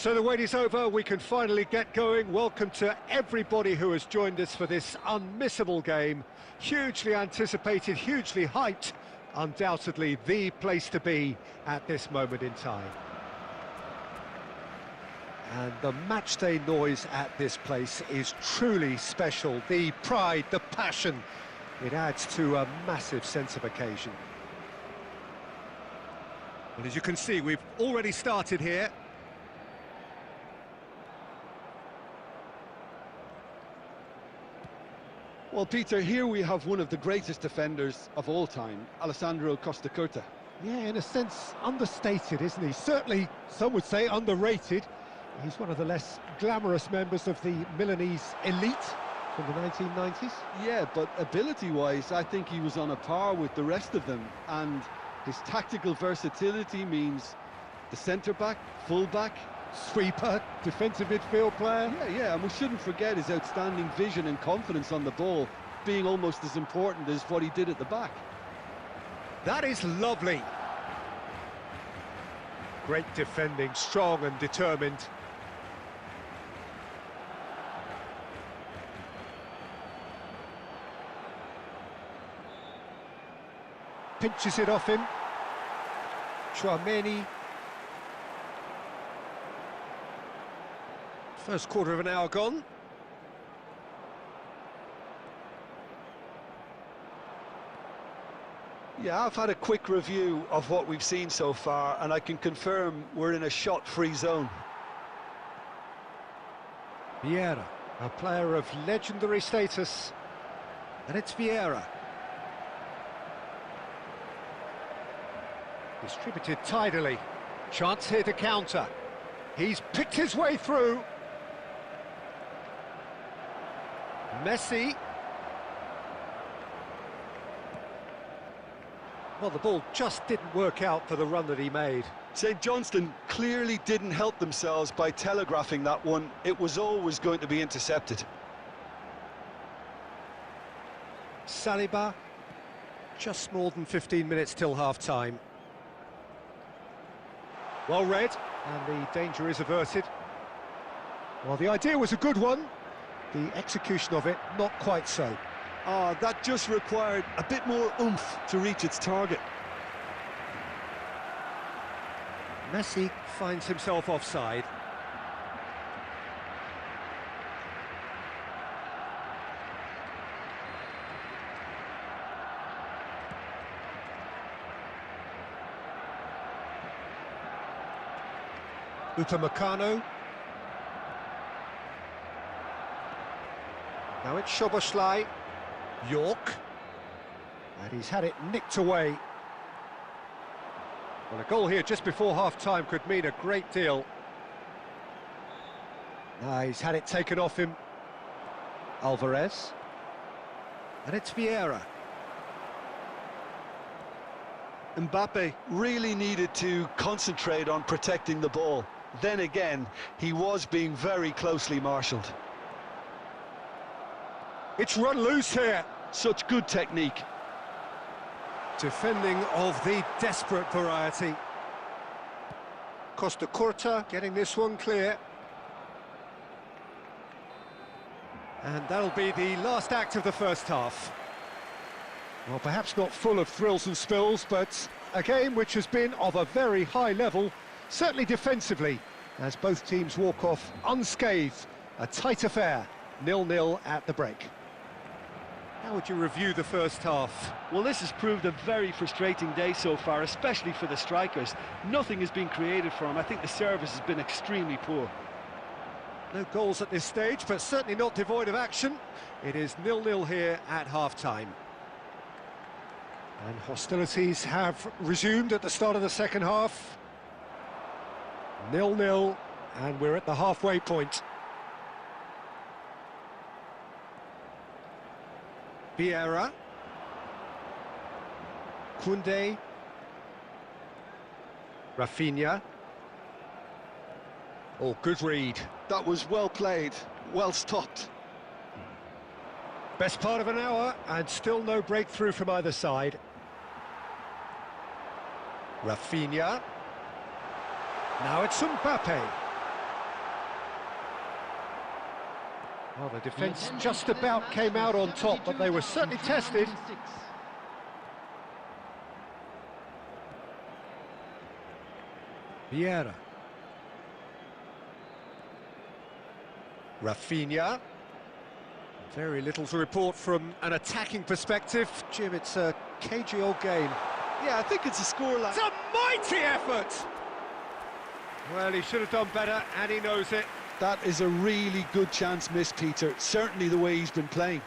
So the wait is over, we can finally get going. Welcome to everybody who has joined us for this unmissable game. Hugely anticipated, hugely hyped, undoubtedly the place to be at this moment in time. And the matchday noise at this place is truly special. The pride, the passion, it adds to a massive sense of occasion. Well, as you can see, we've already started here. Well, Peter, here we have one of the greatest defenders of all time, Alessandro Costa Curta. Yeah, in a sense, understated, isn't he? Certainly, some would say underrated. He's one of the less glamorous members of the Milanese elite from the 1990s. Yeah, but ability-wise, I think he was on a par with the rest of them, and his tactical versatility means the centre-back, full-back, sweeper, defensive midfield player. Yeah, and we shouldn't forget his outstanding vision and confidence on the ball, being almost as important as what he did at the back. That is lovely. Great defending, strong and determined. Pinches it off him. Chouameni. First quarter of an hour gone. Yeah, I've had a quick review of what we've seen so far, and I can confirm we're in a shot-free zone. Vieira, a player of legendary status, and it's Vieira. Distributed tidily. Chance here to counter. He's picked his way through. Messi. Well, the ball just didn't work out for the run that he made. St Johnstone clearly didn't help themselves by telegraphing that one. It was always going to be intercepted. Saliba. Just more than 15 minutes till half-time. Well read, and the danger is averted. Well, the idea was a good one. The execution of it, not quite so. That just required a bit more oomph to reach its target. Messi finds himself offside. Upamecano. Now it's Szoboszlai. York. And he's had it nicked away. Well, a goal here just before half-time could mean a great deal. Now he's had it taken off him. Alvarez. And it's Vieira. Mbappe really needed to concentrate on protecting the ball. Then again, he was being very closely marshalled. It's run loose here. Such good technique. Defending of the desperate variety. Costa Curta getting this one clear. And that'll be the last act of the first half. Well, perhaps not full of thrills and spills, but a game which has been of a very high level, certainly defensively, as both teams walk off unscathed. A tight affair, 0-0 at the break. How would you review the first half? Well, this has proved a very frustrating day so far, especially for the strikers. Nothing has been created for them. I think the service has been extremely poor. No goals at this stage, but certainly not devoid of action. It is 0-0 here at half-time. And hostilities have resumed at the start of the second half. 0-0, and we're at the halfway point. Vieira. Koundé. Rafinha. Oh, good read. That was well played, well stopped. Best part of an hour, and still no breakthrough from either side. Rafinha. Now it's Mbappe. Well, the defence just about came out on top, but they were certainly tested. Vieira. Rafinha. Very little to report from an attacking perspective. Jim, it's a cagey old game. Yeah, I think it's a scoreline. It's a mighty effort! Well, he should have done better, and he knows it. That is a really good chance missed, Peter. Certainly the way he's been playing.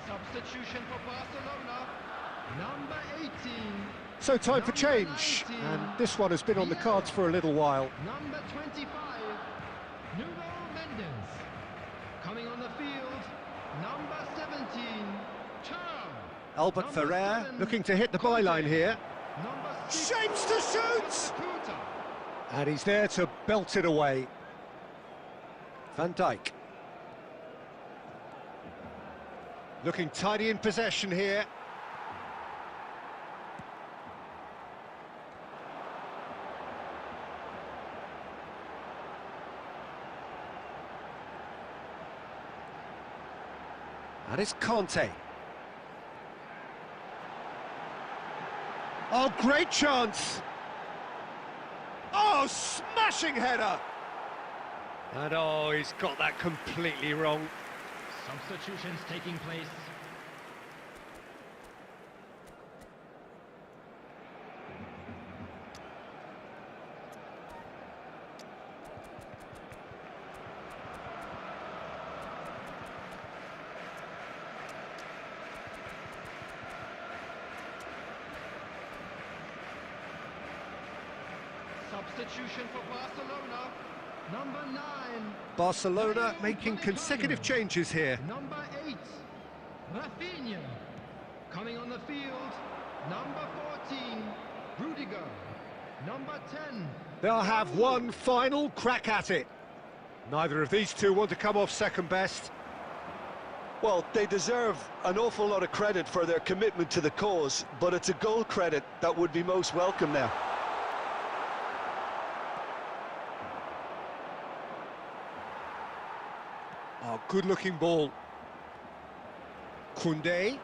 Substitution for Barcelona, number 18. So time for change, and this one has been on the cards for a little while. Number 25, Nuno Mendes. Coming on the field, number 17, Charles. Albert Ferrer looking to hit the byline here. Number 6, Shapes to shoot! Kuta. And he's there to belt it away. Van Dijk. Looking tidy in possession here. And it's Conte. Oh, great chance! Oh, smashing header! And oh, he's got that completely wrong. Substitutions taking place. Substitution for Barcelona, number 9. Barcelona making consecutive changes here. Number 8, Rafinha. Coming on the field, number 14, Rudiger. Number 10. They'll have one final crack at it. Neither of these two want to come off second best. Well, they deserve an awful lot of credit for their commitment to the cause, but it's a goal credit that would be most welcome now. Oh, good-looking ball. Koundé.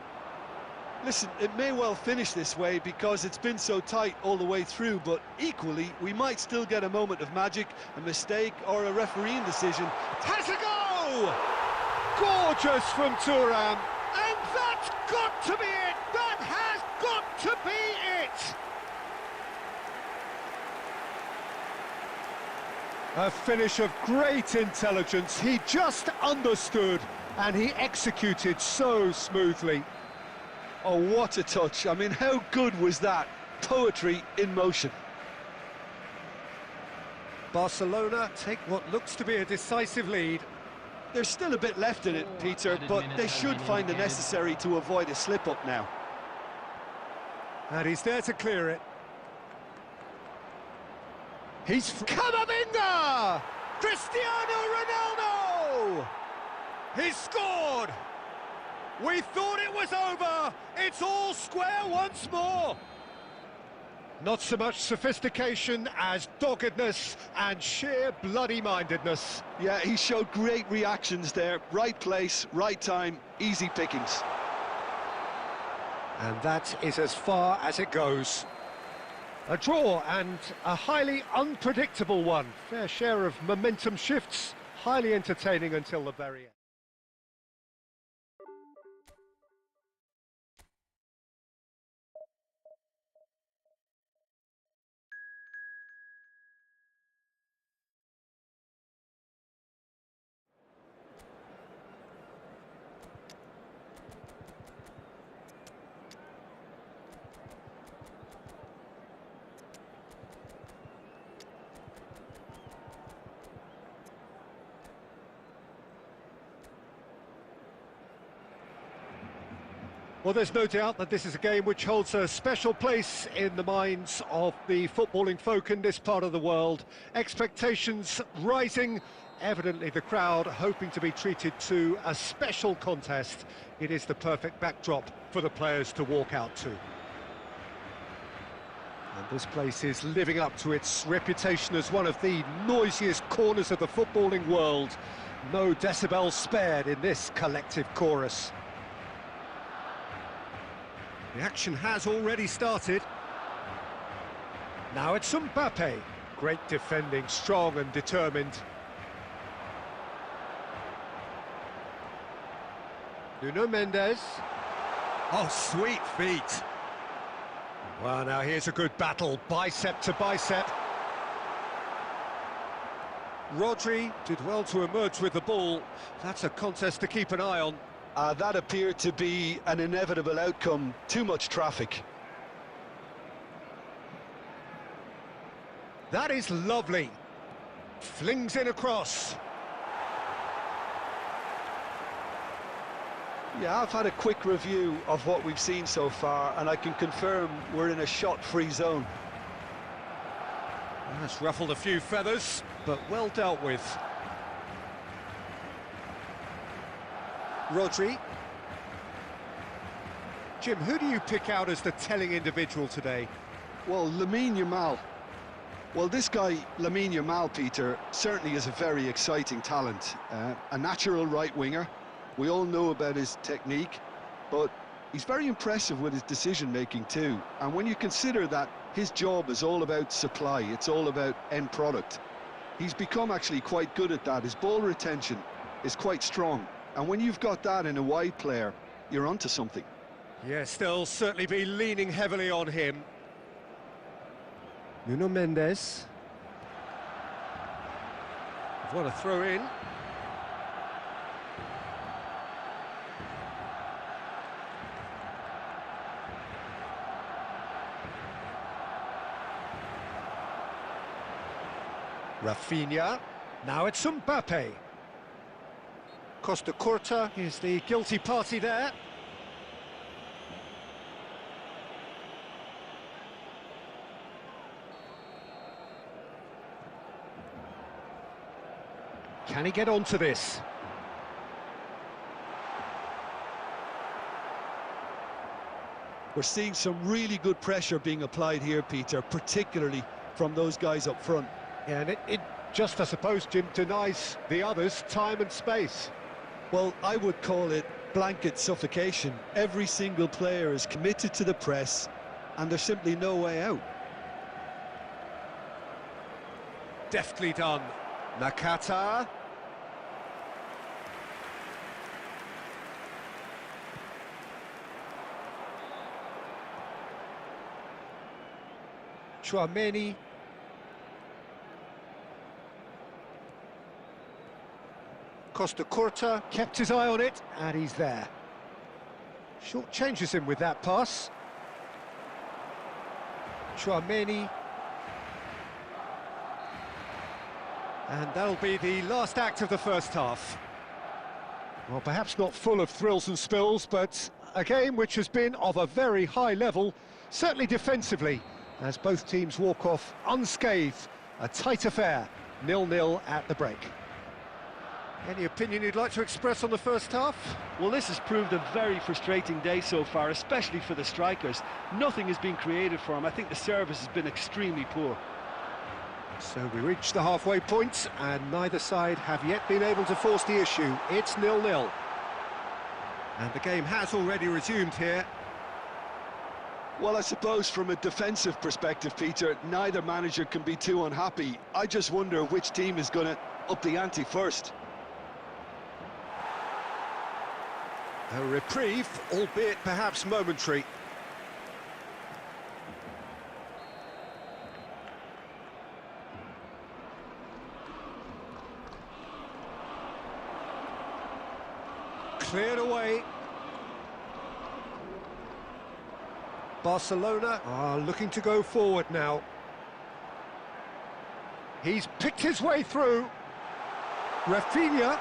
Listen, it may well finish this way because it's been so tight all the way through, but equally, we might still get a moment of magic, a mistake, or a refereeing decision. Has a go! Gorgeous from Thuram. And that's got to be it! That has got to be it! A finish of great intelligence. He just understood, and he executed so smoothly. Oh, what a touch. I mean, how good was that? Poetry in motion. Barcelona take what looks to be a decisive lead. There's still a bit left in it, Peter, but they should find the necessary to avoid a slip-up now. And he's there to clear it. He's Camavinga! Cristiano Ronaldo! He's scored! We thought it was over. It's all square once more. Not so much sophistication as doggedness and sheer bloody-mindedness. Yeah, he showed great reactions there. Right place, right time, easy pickings. And that is as far as it goes. A draw, and a highly unpredictable one. Fair share of momentum shifts, highly entertaining until the very end. Well, there's no doubt that this is a game which holds a special place in the minds of the footballing folk in this part of the world. Expectations rising, evidently the crowd hoping to be treated to a special contest. It is the perfect backdrop for the players to walk out to. And this place is living up to its reputation as one of the noisiest corners of the footballing world. No decibels spared in this collective chorus. The action has already started. Now it's Mbappe. Great defending, strong and determined. Nuno Mendes. Oh, sweet feet. Well, now here's a good battle, bicep to bicep. Rodri did well to emerge with the ball. That's a contest to keep an eye on. That appeared to be an inevitable outcome. Too much traffic. That is lovely. Flings in across. Yeah, I've had a quick review of what we've seen so far, and I can confirm we're in a shot-free zone. That's ruffled a few feathers, but well dealt with. Rodri. Jim, who do you pick out as the telling individual today? Well, Lamine Yamal. Well, this guy, Lamine Yamal, Peter, certainly is a very exciting talent. A natural right winger. We all know about his technique, but he's very impressive with his decision-making too. And when you consider that his job is all about supply, it's all about end product, he's become actually quite good at that. His ball retention is quite strong. And when you've got that in a wide player, you're onto something. Yes, they'll certainly be leaning heavily on him. Nuno Mendes. What a throw in. Rafinha. Now it's Mbappe. Costa Curta is the guilty party there. Can he get onto this? We're seeing some really good pressure being applied here, Peter, particularly from those guys up front. Yeah, and it just, I suppose, Jim, denies the others time and space. Well, I would call it blanket suffocation. Every single player is committed to the press, and there's simply no way out. Deftly done. Nakata. Chouameni. Costa Curta kept his eye on it, and he's there. Short changes him with that pass. Chouameni. And that'll be the last act of the first half. Well, perhaps not full of thrills and spills, but a game which has been of a very high level, certainly defensively, as both teams walk off unscathed. A tight affair, 0-0 at the break. Any opinion you'd like to express on the first half? Well, this has proved a very frustrating day so far, especially for the strikers. Nothing has been created for them. I think the service has been extremely poor. So we reach the halfway point, and neither side have yet been able to force the issue. It's 0-0. And the game has already resumed here. Well, I suppose from a defensive perspective, Peter, neither manager can be too unhappy. I just wonder which team is going to up the ante first. A reprieve, albeit perhaps momentary. Cleared away. Barcelona are looking to go forward now. He's picked his way through. Rafinha.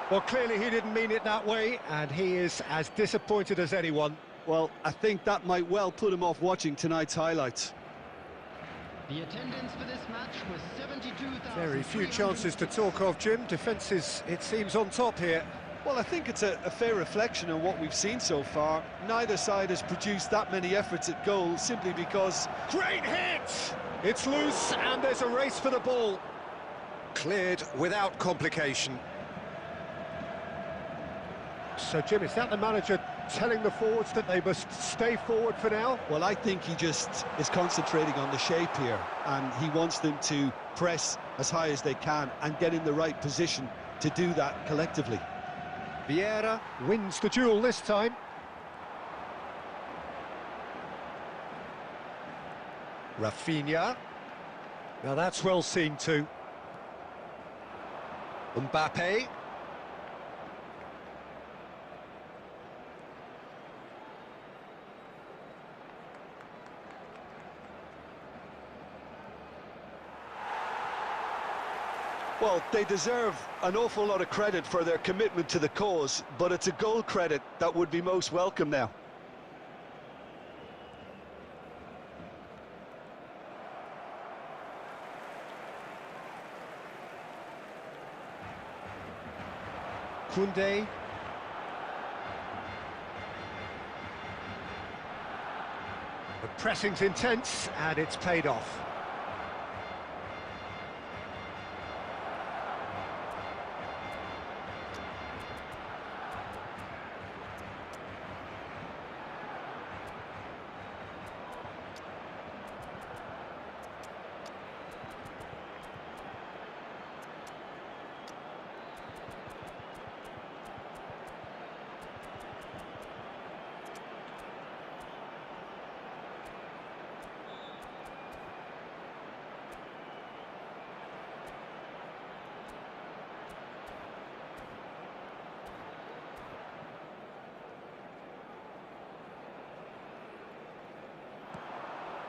Well, clearly he didn't mean it that way, and he is as disappointed as anyone. Well, I think that might well put him off watching tonight's highlights. The attendance for this match was 72,000. Very few chances to talk of, Jim. Defence is, it seems, on top here. Well, I think it's a fair reflection on what we've seen so far. Neither side has produced that many efforts at goal simply because... Great hit! It's loose, and there's a race for the ball. Cleared without complication. So, Jim, is that the manager telling the forwards that they must stay forward for now? Well, I think he just is concentrating on the shape here, and he wants them to press as high as they can and get in the right position to do that collectively. Vieira wins the duel this time. Rafinha. Now that's well seen too. Mbappe. Well, they deserve an awful lot of credit for their commitment to the cause, but it's a goal credit that would be most welcome now. Koundé. The pressing's intense, and it's paid off.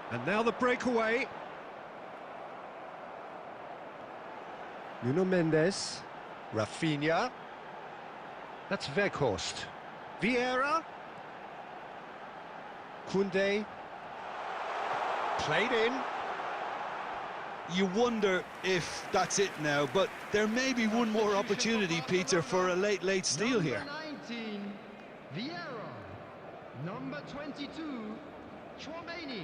And now the breakaway. Nuno Mendes. Rafinha. That's Weghorst. Vieira. Koundé. Played in. You wonder if that's it now, but there may be one more opportunity, Peter, for a late steal here. Number 19, Vieira. Number 22, Chouameni.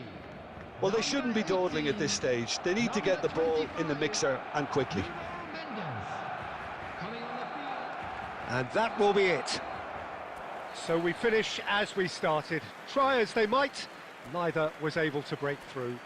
Well, they shouldn't be dawdling at this stage. They need to get the ball in the mixer and quickly. And that will be it. So we finish as we started. Try as they might, neither was able to break through.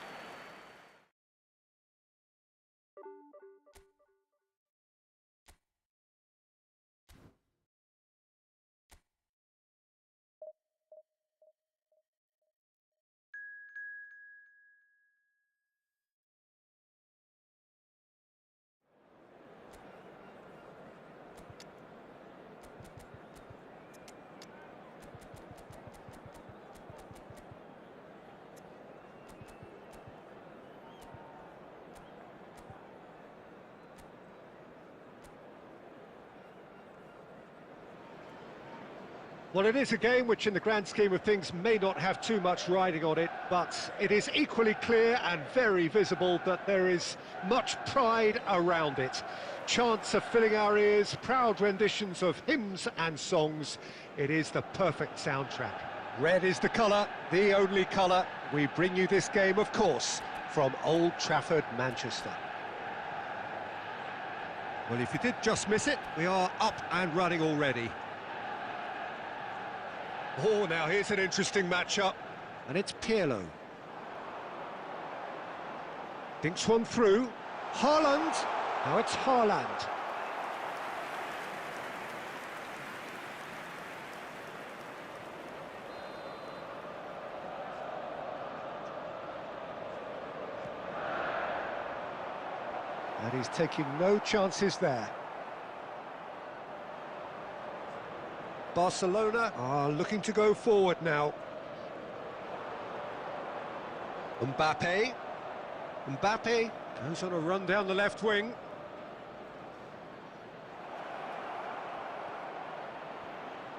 Well, it is a game which in the grand scheme of things may not have too much riding on it, but it is equally clear and very visible that there is much pride around it. Chants are filling our ears, proud renditions of hymns and songs. It is the perfect soundtrack. Red is the colour, the only colour. We bring you this game, of course, from Old Trafford, Manchester. Well, if you did just miss it, we are up and running already. Oh, now here's an interesting matchup, and it's Pirlo. Thinks one through. Haaland. Now it's Haaland. And he's taking no chances there. Barcelona are looking to go forward now. Mbappe. Mbappe goes on a run down the left wing.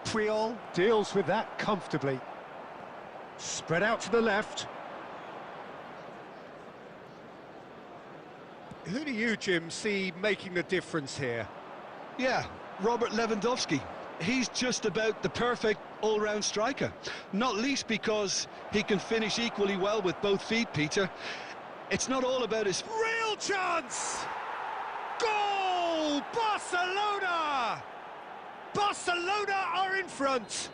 Puyol deals with that comfortably. Spread out to the left. Who do you, Jim, see making the difference here? Yeah, Robert Lewandowski. He's just about the perfect all-round striker. Not least because he can finish equally well with both feet, Peter. It's not all about his... Real chance! Goal! Barcelona! Barcelona are in front!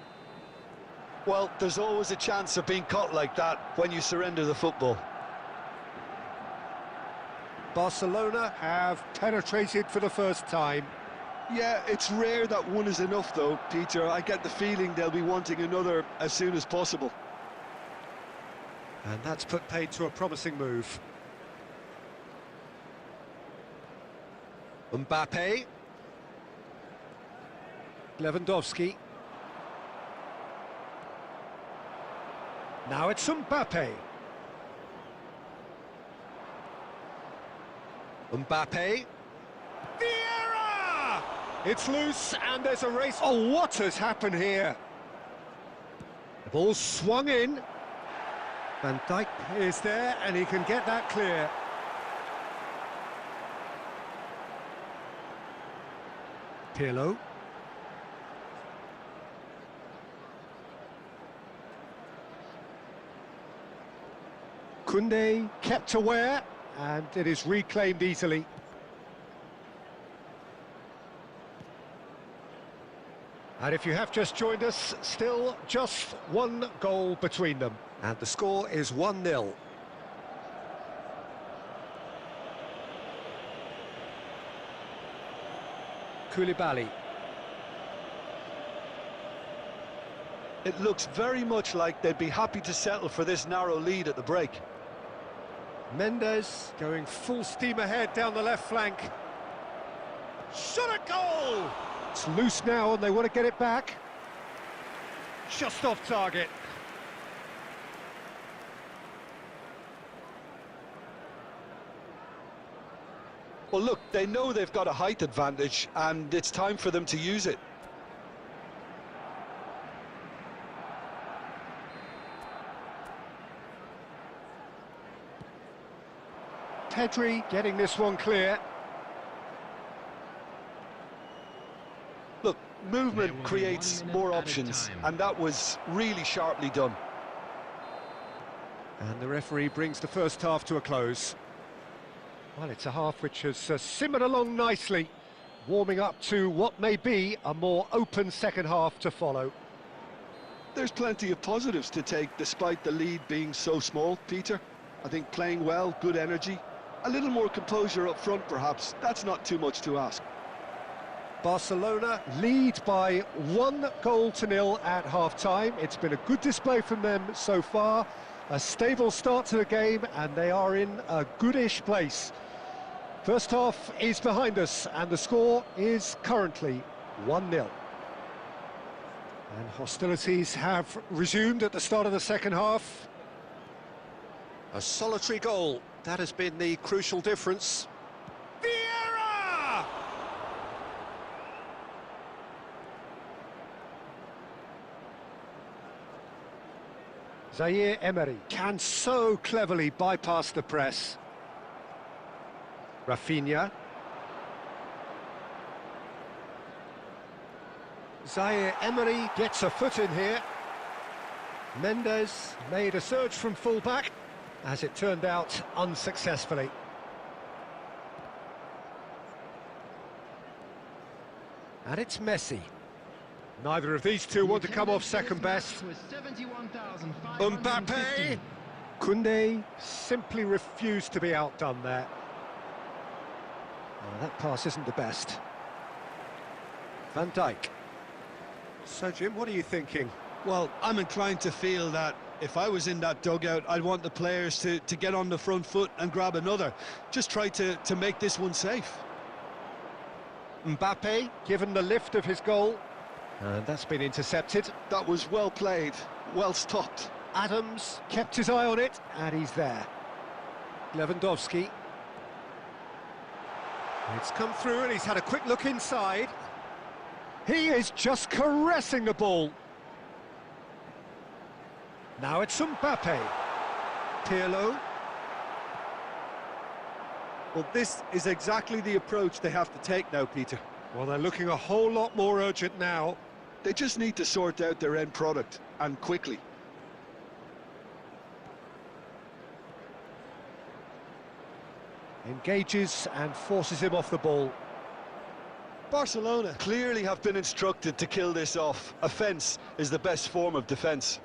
Well, there's always a chance of being caught like that when you surrender the football. Barcelona have penetrated for the first time. Yeah, it's rare that one is enough, though, Peter. I get the feeling they'll be wanting another as soon as possible. And that's put paid to a promising move. Mbappe. Lewandowski. Now it's Mbappe. Mbappe. Vieira! It's loose and there's a race. Oh, what has happened here? The ball's swung in. Van Dijk is there and he can get that clear. Pirlo. Koundé kept aware, and it is reclaimed easily. And if you have just joined us, still just one goal between them. And the score is 1-0. Koulibaly. It looks very much like they'd be happy to settle for this narrow lead at the break. Mendes going full steam ahead down the left flank. Shot a goal! It's loose now and they want to get it back. Just off target. Well, look, they know they've got a height advantage and it's time for them to use it. Pedri getting this one clear. Look, movement creates more options, and that was really sharply done. And the referee brings the first half to a close. Well, it's a half which has simmered along nicely, warming up to what may be a more open second half to follow. There's plenty of positives to take despite the lead being so small, Peter. I think playing well, good energy, a little more composure up front perhaps, that's not too much to ask. Barcelona lead by 1-0 at half-time. It's been a good display from them so far, a stable start to the game, and they are in a goodish place. First half is behind us, and the score is currently 1-0. And hostilities have resumed at the start of the second half. A solitary goal, that has been the crucial difference. Vieira! Zaire Emery can so cleverly bypass the press. Rafinha. Zaire Emery gets a foot in here. Mendes made a surge from full-back, as it turned out unsuccessfully. And it's Messi. Neither of these two want to come off second best. Mbappe! Koundé simply refused to be outdone there. Oh, that pass isn't the best. Van Dijk. So, Jim, what are you thinking? Well, I'm inclined to feel that if I was in that dugout, I'd want the players to get on the front foot and grab another. Just try to make this one safe. Mbappe, given the lift of his goal. And that's been intercepted. That was well played, well stopped. Adams kept his eye on it, and he's there. Lewandowski. It's come through, and he's had a quick look inside. He is just caressing the ball. Now it's Mbappe. Pirlo. Well, this is exactly the approach they have to take now, Peter. Well, they're looking a whole lot more urgent now. They just need to sort out their end product, and quickly. Engages and forces him off the ball. Barcelona clearly have been instructed to kill this off. Offence is the best form of defence.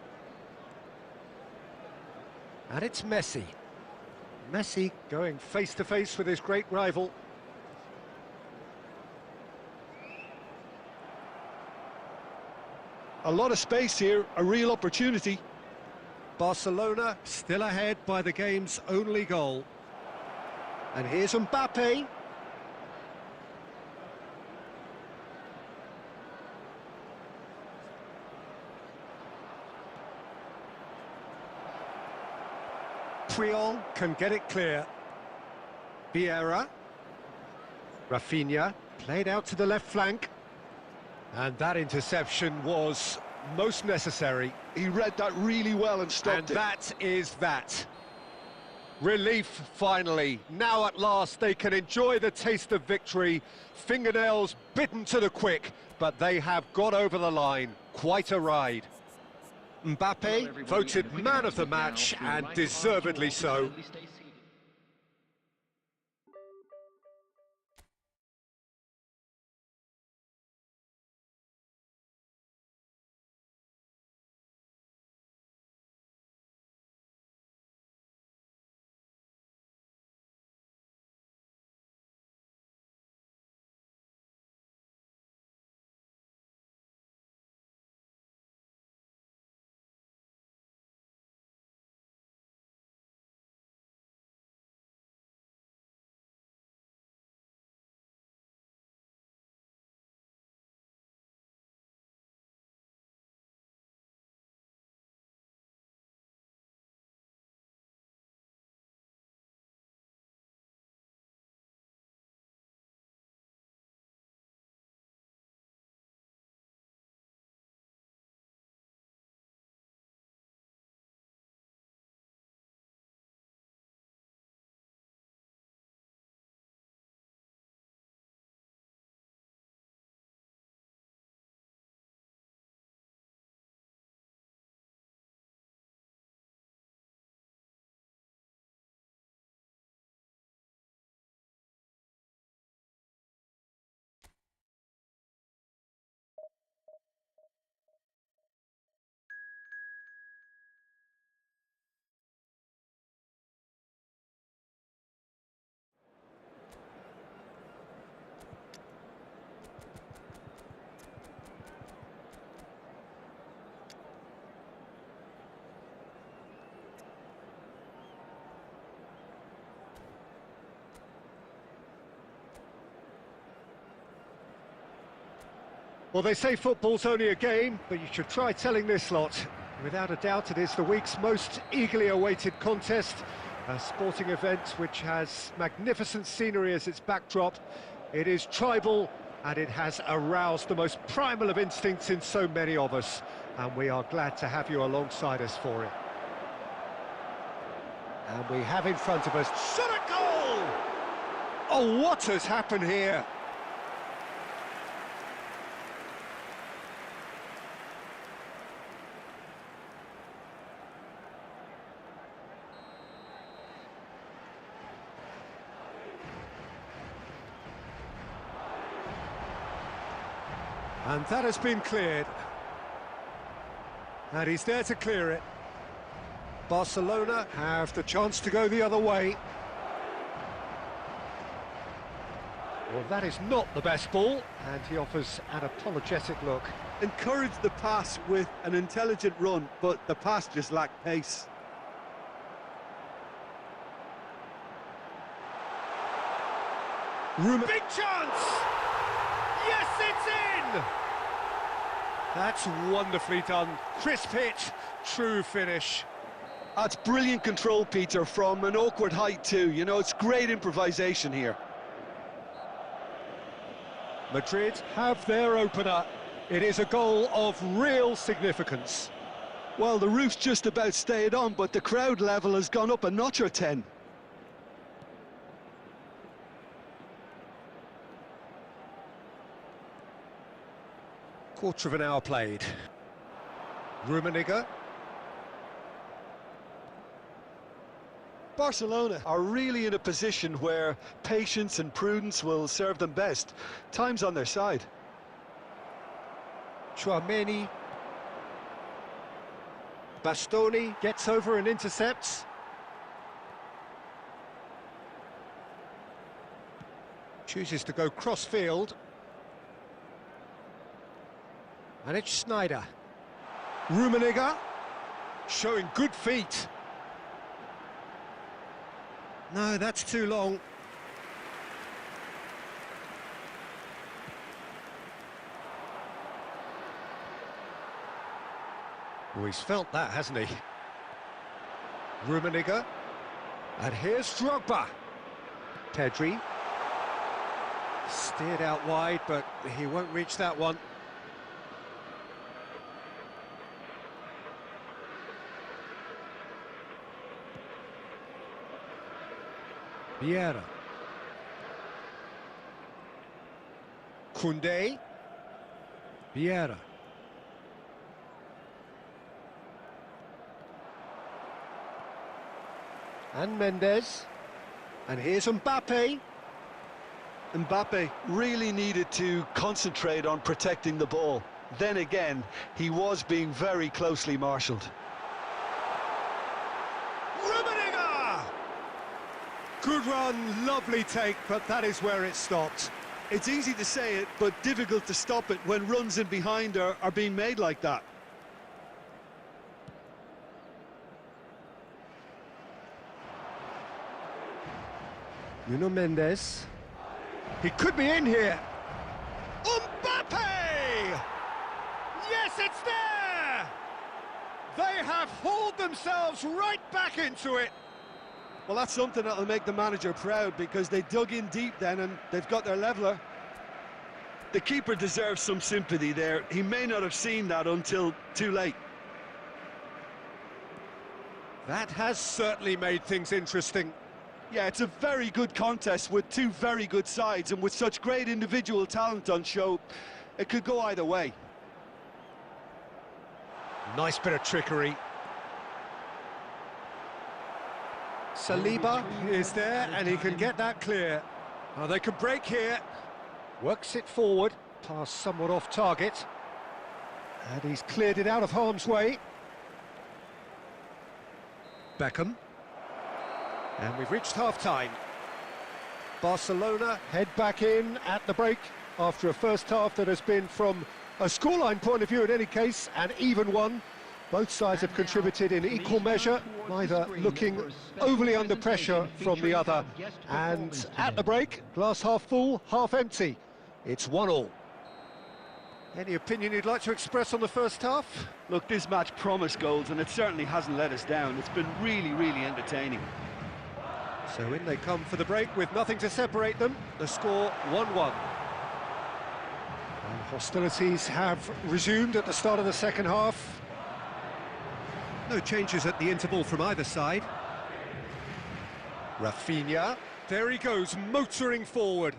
And it's Messi. Messi going face-to-face with his great rival. A lot of space here, a real opportunity. Barcelona still ahead by the game's only goal. And here's Mbappe. Puyol can get it clear. Vieira. Rafinha played out to the left flank. And that interception was most necessary. He read that really well and stopped And it. that is that. Relief, finally. Now at last they can enjoy the taste of victory. Fingernails bitten to the quick, but they have got over the line. Quite a ride. Mbappe voted man of the match, and deservedly so. Well, they say football's only a game, but you should try telling this lot. Without a doubt, it is the week's most eagerly awaited contest. A sporting event which has magnificent scenery as its backdrop. It is tribal, and it has aroused the most primal of instincts in so many of us. And we are glad to have you alongside us for it. And we have in front of us... Shot a goal! Oh, what has happened here? And that has been cleared. And he's there to clear it. Barcelona have the chance to go the other way. Well, that is not the best ball, and he offers an apologetic look. Encourage the pass with an intelligent run, but the pass just lacked pace. Big chance! Yes, it's in! That's wonderfully done. Crisp hit, true finish. That's brilliant control, Peter, from an awkward height too. You know, it's great improvisation here. Madrid have their opener. It is a goal of real significance. Well, the roof's just about stayed on, but the crowd level has gone up a notch or 10. Quarter of an hour played. Rummenigge. Barcelona are really in a position where patience and prudence will serve them best. Time's on their side. Chouameni. Bastoni gets over and intercepts. Chooses to go cross-field. And it's Schneider. Rummenigge showing good feet. No, that's too long. Oh, he's felt that, hasn't he? Rummenigge. And here's Drogba. Pedri. Steered out wide, but he won't reach that one. Vieira. Koundé. Vieira. And Mendes. And here's Mbappe. Mbappe really needed to concentrate on protecting the ball. Then again, he was being very closely marshalled. Good run, lovely take, but that is where it stopped. It's easy to say it, but difficult to stop it when runs in behind are being made like that. Nuno Mendes. He could be in here. Mbappe! Yes, it's there! They have hauled themselves right back into it. Well, that's something that'll make the manager proud, because they dug in deep then and they've got their leveller. The keeper deserves some sympathy there. He may not have seen that until too late. That has certainly made things interesting. Yeah, it's a very good contest with two very good sides, and with such great individual talent on show, it could go either way. Nice bit of trickery. Saliba is there, and he can get that clear. Oh, they can break here. Works it forward. Pass somewhat off target. And he's cleared it out of harm's way. Beckham. And we've reached half-time. Barcelona head back in at the break after a first half that has been, from a scoreline point of view in any case, an even one. Both sides have contributed in equal measure, neither looking overly under pressure from the other. And at the break, glass half full, half empty. It's 1-1. Any opinion you'd like to express on the first half? Look, this match promised goals, and it certainly hasn't let us down. It's been really, really entertaining. So in they come for the break with nothing to separate them. The score 1-1. And hostilities have resumed at the start of the second half. No changes at the interval from either side. Rafinha, there he goes, motoring forward.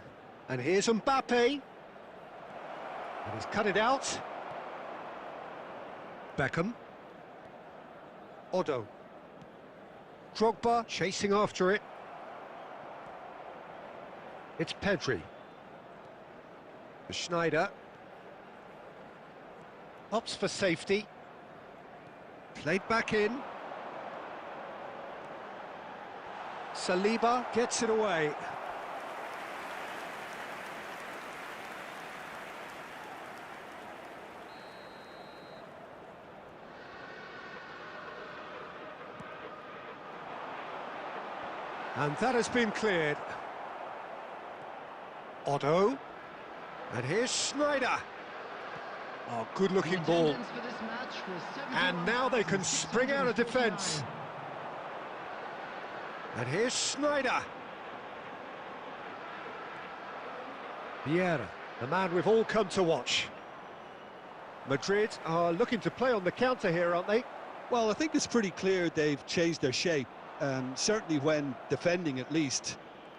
And here's Mbappe. And he's cut it out. Beckham. Odo. Drogba chasing after it. It's Pedri. Schneider. Opts for safety. Played back in. Saliba gets it away. And that has been cleared. Otto. And here's Schneider. Oh, good-looking ball. And now they can spring out of defence. And here's Schneider. Vieira. The man we've all come to watch. Madrid are looking to play on the counter here, aren't they? Well, I think it's pretty clear they've changed their shape, certainly when defending at least,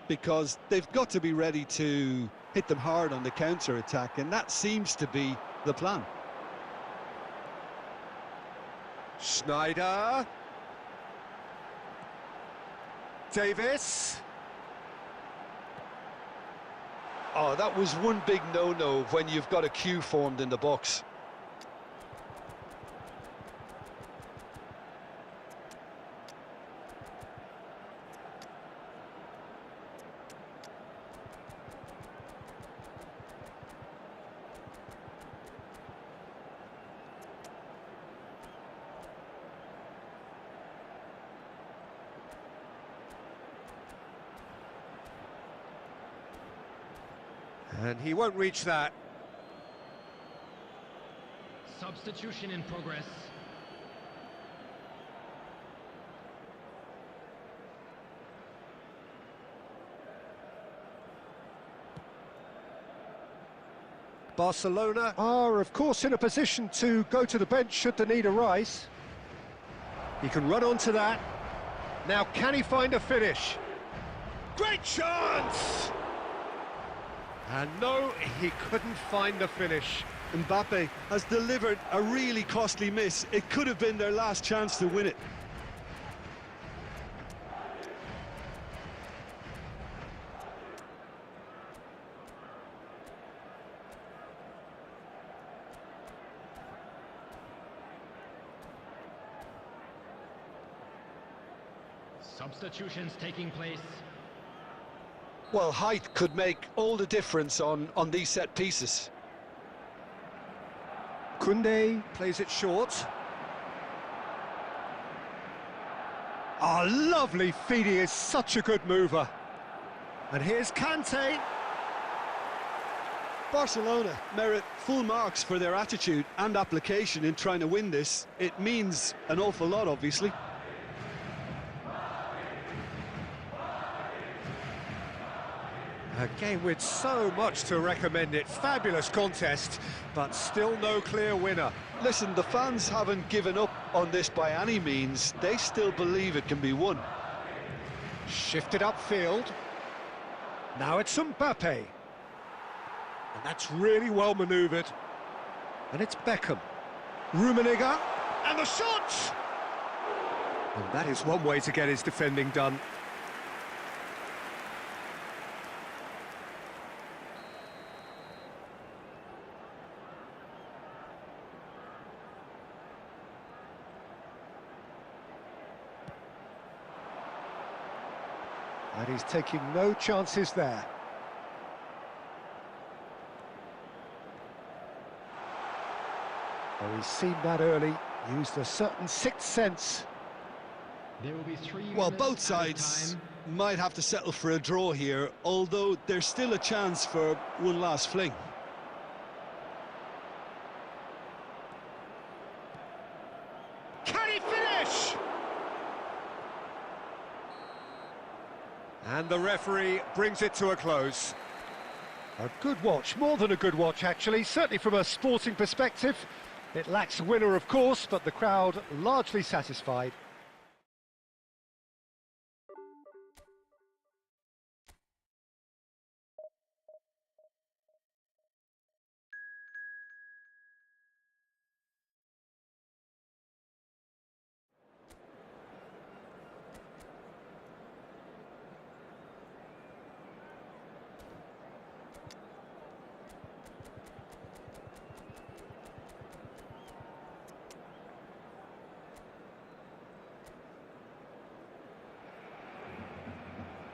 because they've got to be ready to hit them hard on the counter-attack, and that seems to be the plan. Schneider. Davis. Oh, that was one big no-no when you've got a queue formed in the box. And he won't reach that. Substitution in progress. Barcelona are, of course, in a position to go to the bench should the need arise. He can run onto that. Now, can he find a finish? Great chance! And no, he couldn't find the finish. Mbappe has delivered a really costly miss. It could have been their last chance to win it. Substitutions taking place. Well, height could make all the difference on these set pieces. Koundé plays it short. Oh, lovely feed, he is such a good mover. And here's Kante. Barcelona merit full marks for their attitude and application in trying to win this. It means an awful lot, obviously. A game with so much to recommend it. Fabulous contest, but still no clear winner. Listen, the fans haven't given up on this by any means. They still believe it can be won. Shifted upfield. Now it's Mbappe. And that's really well manoeuvred. And it's Beckham. Rummenigge. And the shot! And that is one way to get his defending done. And he's taking no chances there. Oh, he's seen that early, used a certain sixth sense. There will be 3 Well, minutes both at a sides time. might have to settle for a draw here, although there's still a chance for one last fling. Can he finish? And the referee brings it to a close. A good watch, more than a good watch actually, certainly from a sporting perspective. It lacks a winner, of course, but the crowd largely satisfied.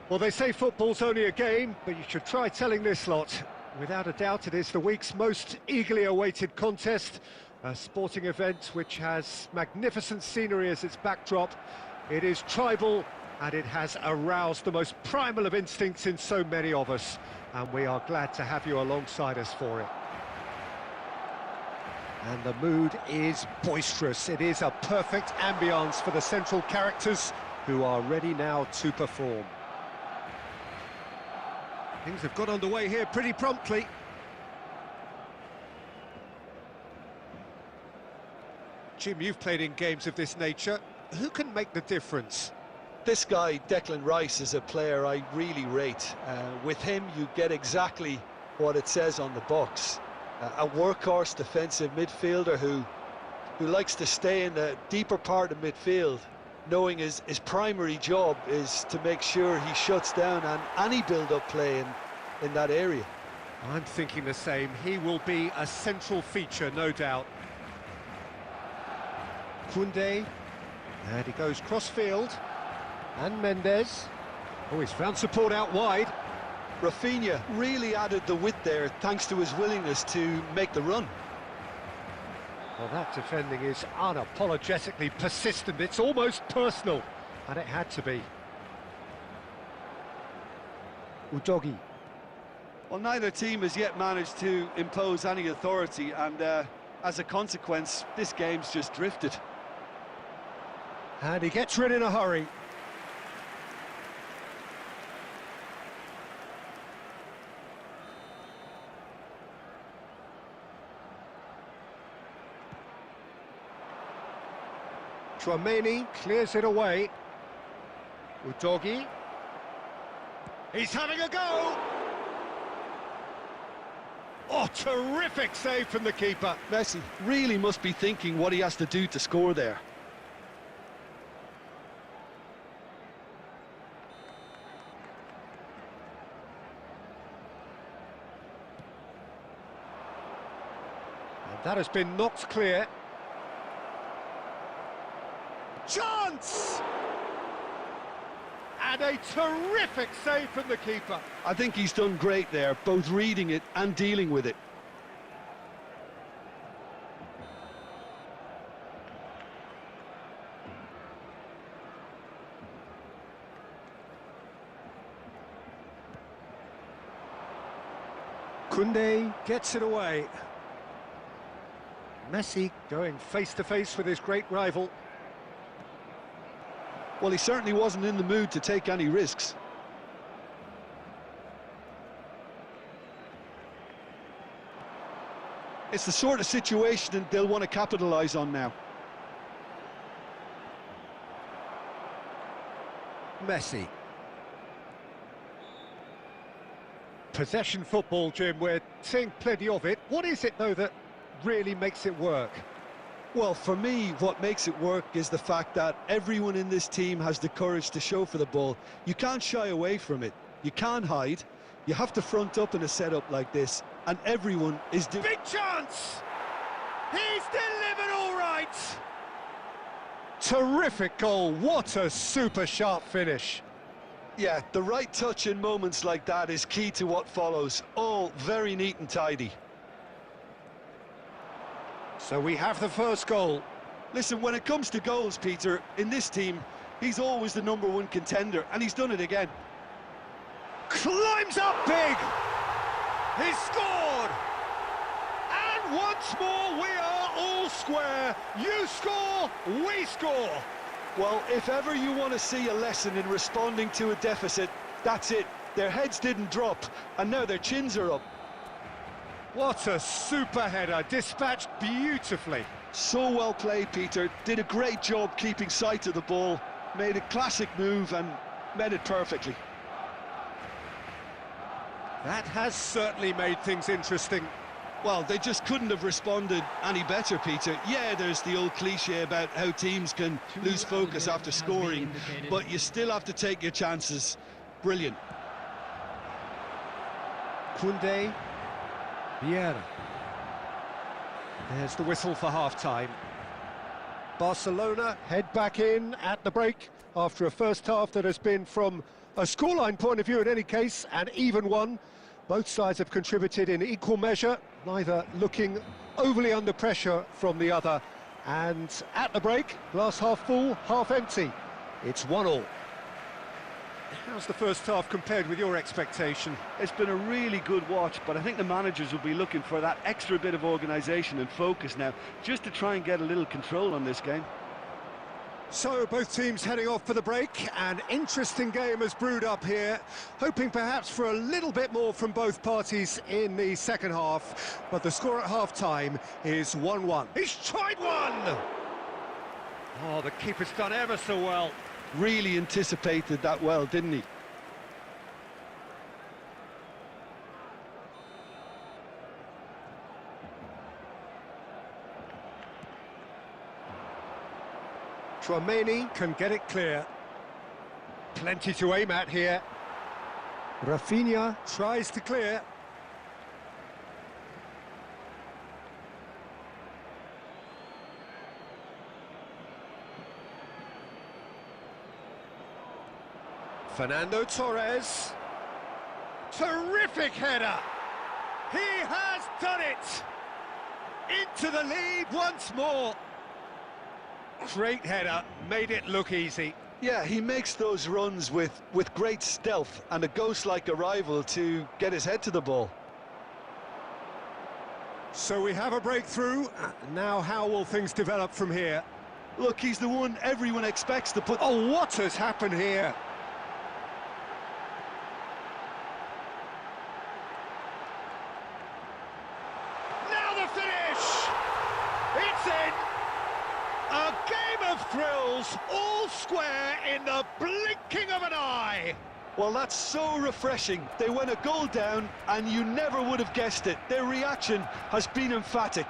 Well, they say football's only a game, but you should try telling this lot. Without a doubt, it is the week's most eagerly awaited contest, a sporting event which has magnificent scenery as its backdrop. It is tribal, and it has aroused the most primal of instincts in so many of us, and we are glad to have you alongside us for it. And the mood is boisterous. It is a perfect ambience for the central characters, who are ready now to perform. Things have got underway here pretty promptly. Jim, you've played in games of this nature. Who can make the difference? This guy, Declan Rice, is a player I really rate. With him, you get exactly what it says on the box. A workhorse defensive midfielder who likes to stay in the deeper part of midfield, knowing his primary job is to make sure he shuts down any build-up play in that area. I'm thinking the same. He will be a central feature, no doubt. Koundé, and he goes cross-field. And Mendes. Oh, he's found support out wide. Rafinha really added the width there thanks to his willingness to make the run. Well, that defending is unapologetically persistent. It's almost personal, and it had to be. Udogi. Well, neither team has yet managed to impose any authority, and as a consequence, this game's just drifted. And he gets rid in a hurry. Tchouaméni clears it away. Udogi. He's having a go! Oh, terrific save from the keeper. Messi really must be thinking what he has to do to score there. And that has been knocked clear. Chance! And a terrific save from the keeper. I think he's done great there, both reading it and dealing with it. Koundé gets it away. Messi going face-to-face with his great rival. Well, he certainly wasn't in the mood to take any risks. It's the sort of situation that they'll want to capitalise on now. Messi. Possession football, Jim, we're seeing plenty of it. What is it, though, that really makes it work? Well, for me, what makes it work is the fact that everyone in this team has the courage to show for the ball. You can't shy away from it. You can't hide. You have to front up in a setup like this, and everyone is doing... Big chance! He's delivered all right! Terrific goal. What a super sharp finish. Yeah, the right touch in moments like that is key to what follows. All very neat and tidy. So we have the first goal. Listen, when it comes to goals, Peter, in this team, he's always the #1 contender, and he's done it again. Climbs up big! He's scored! And once more we are all square. You score, we score. Well, if ever you want to see a lesson in responding to a deficit, that's it. Their heads didn't drop, and now their chins are up. What a super header, dispatched beautifully. So well played, Peter. Did a great job keeping sight of the ball, made a classic move and met it perfectly. That has certainly made things interesting. Well, they just couldn't have responded any better, Peter. Yeah, there's the old cliche about how teams can lose focus after scoring, but you still have to take your chances. Brilliant. Koundé, Vieira. There's the whistle for half-time. Barcelona head back in at the break after a first half that has been, from a scoreline point of view in any case, an even one. Both sides have contributed in equal measure, neither looking overly under pressure from the other. And at the break, glass half full, half empty. It's 1-1. How's the first half compared with your expectation? It's been a really good watch, but I think the managers will be looking for that extra bit of organisation and focus now, just to try and get a little control on this game. So both teams heading off for the break. An interesting game has brewed up here, hoping perhaps for a little bit more from both parties in the second half, but the score at half-time is 1-1. He's tried one! Oh, the keeper's done ever so well. Really anticipated that well, didn't he? Tchouaméni can get it clear. Plenty to aim at here. Rafinha tries to clear. Fernando Torres. Terrific header. He has done it. Into the lead once more. Great header, made it look easy. Yeah, he makes those runs with great stealth and a ghost-like arrival to get his head to the ball. So we have a breakthrough. Now how will things develop from here? Look, he's the one everyone expects to put... Oh, what has happened here? Now the finish! It's in! A game of thrills, all square in the blinking of an eye. Well, that's so refreshing. They went a goal down, and you never would have guessed it. Their reaction has been emphatic.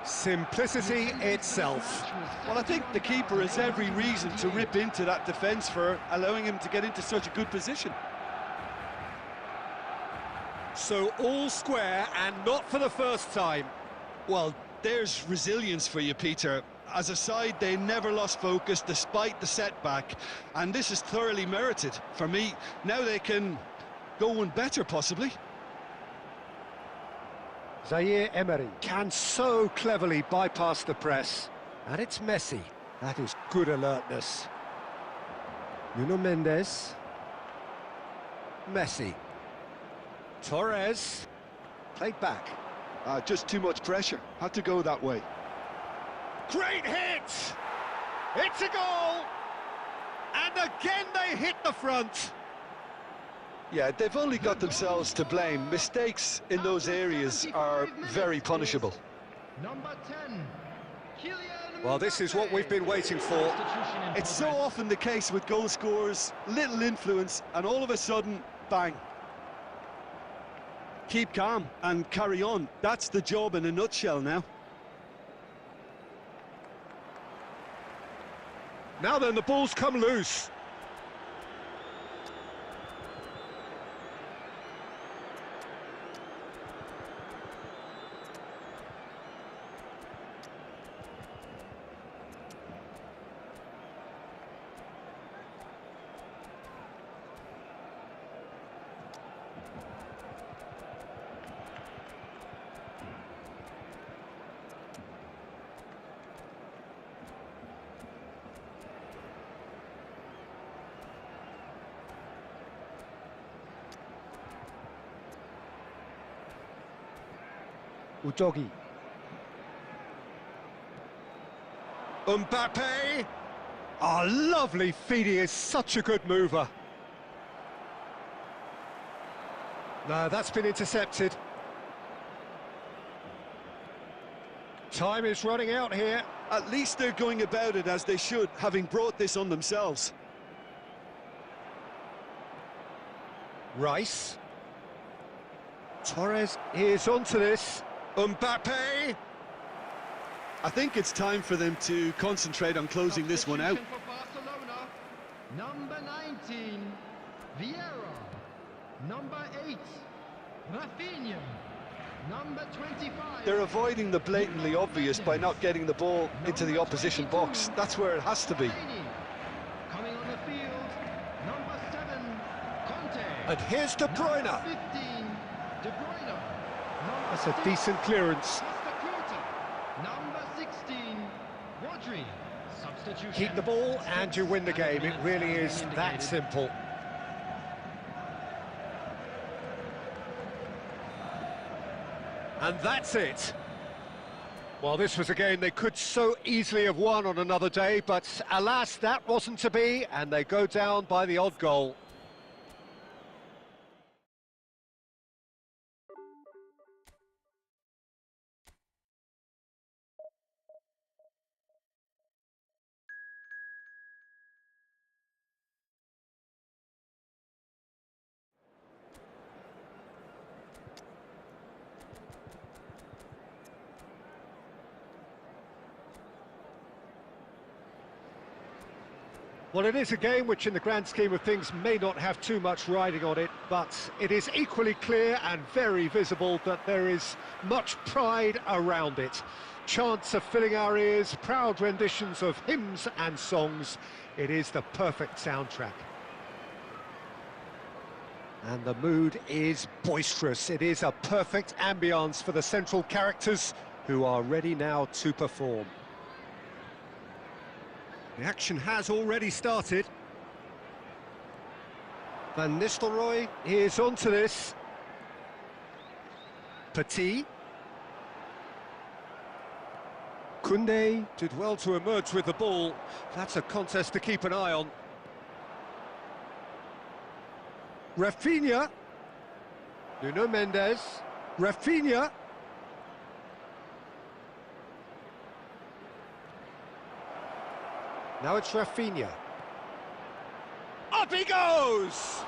Simplicity itself. Well, I think the keeper has every reason to rip into that defence for allowing him to get into such a good position. So all square, and not for the first time. Well, there's resilience for you, Peter. As a side, they never lost focus despite the setback, and this is thoroughly merited. For me, now they can go one better, possibly. Zaire Emery can so cleverly bypass the press. And it's Messi. That is good alertness. Nuno Mendes. Messi. Torres. Played back. Just too much pressure. Had to go that way. Great hit! It's a goal! And again they hit the front. Yeah, they've only got themselves to blame. Mistakes in those areas are very punishable. Number 10, Kylian Well, this is what we've been waiting for. It's so often the case with goal scorers, little influence, and all of a sudden, bang. Keep calm and carry on. That's the job in a nutshell now. Now then, the ball's come loose. Udogi. Mbappe. Oh, lovely feed. He is such a good mover. No, that's been intercepted. Time is running out here. At least they're going about it as they should, having brought this on themselves. Rice. Torres is onto this. Mbappe. I think it's time for them to concentrate on closing this one out. For Barcelona, number 19, Vieira. Number 8, Rafinha. Number 25. They're avoiding the blatantly obvious by not getting the ball into the opposition box. That's where it has to be. Coming on the field, number 7, Conte. And here's De Bruyne. Number 15, De Bruyne. Number That's a 6, decent clearance. Costa Curta. Number 16, Rodri. Substitution. Keep the ball and you win the game. It really is that indicated. simple. And that's it. Well, this was a game they could so easily have won on another day, but alas, that wasn't to be, and they go down by the odd goal. Well, it is a game which, in the grand scheme of things, may not have too much riding on it, but it is equally clear and very visible that there is much pride around it. Chants are filling our ears, proud renditions of hymns and songs. It is the perfect soundtrack. And the mood is boisterous. It is a perfect ambience for the central characters, who are ready now to perform. The action has already started. Van Nistelrooy is onto this. Petit. Koundé did well to emerge with the ball. That's a contest to keep an eye on. Rafinha. Nuno Mendes. Rafinha. Now it's Rafinha. Up he goes!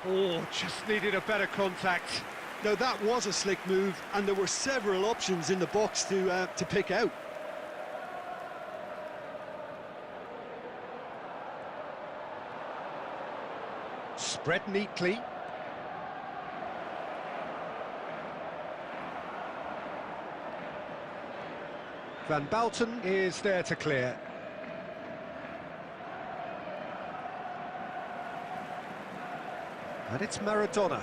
Oh, just needed a better contact. Now that was a slick move, and there were several options in the box to pick out. Spread neatly. Van Bouten is there to clear. And it's Maradona.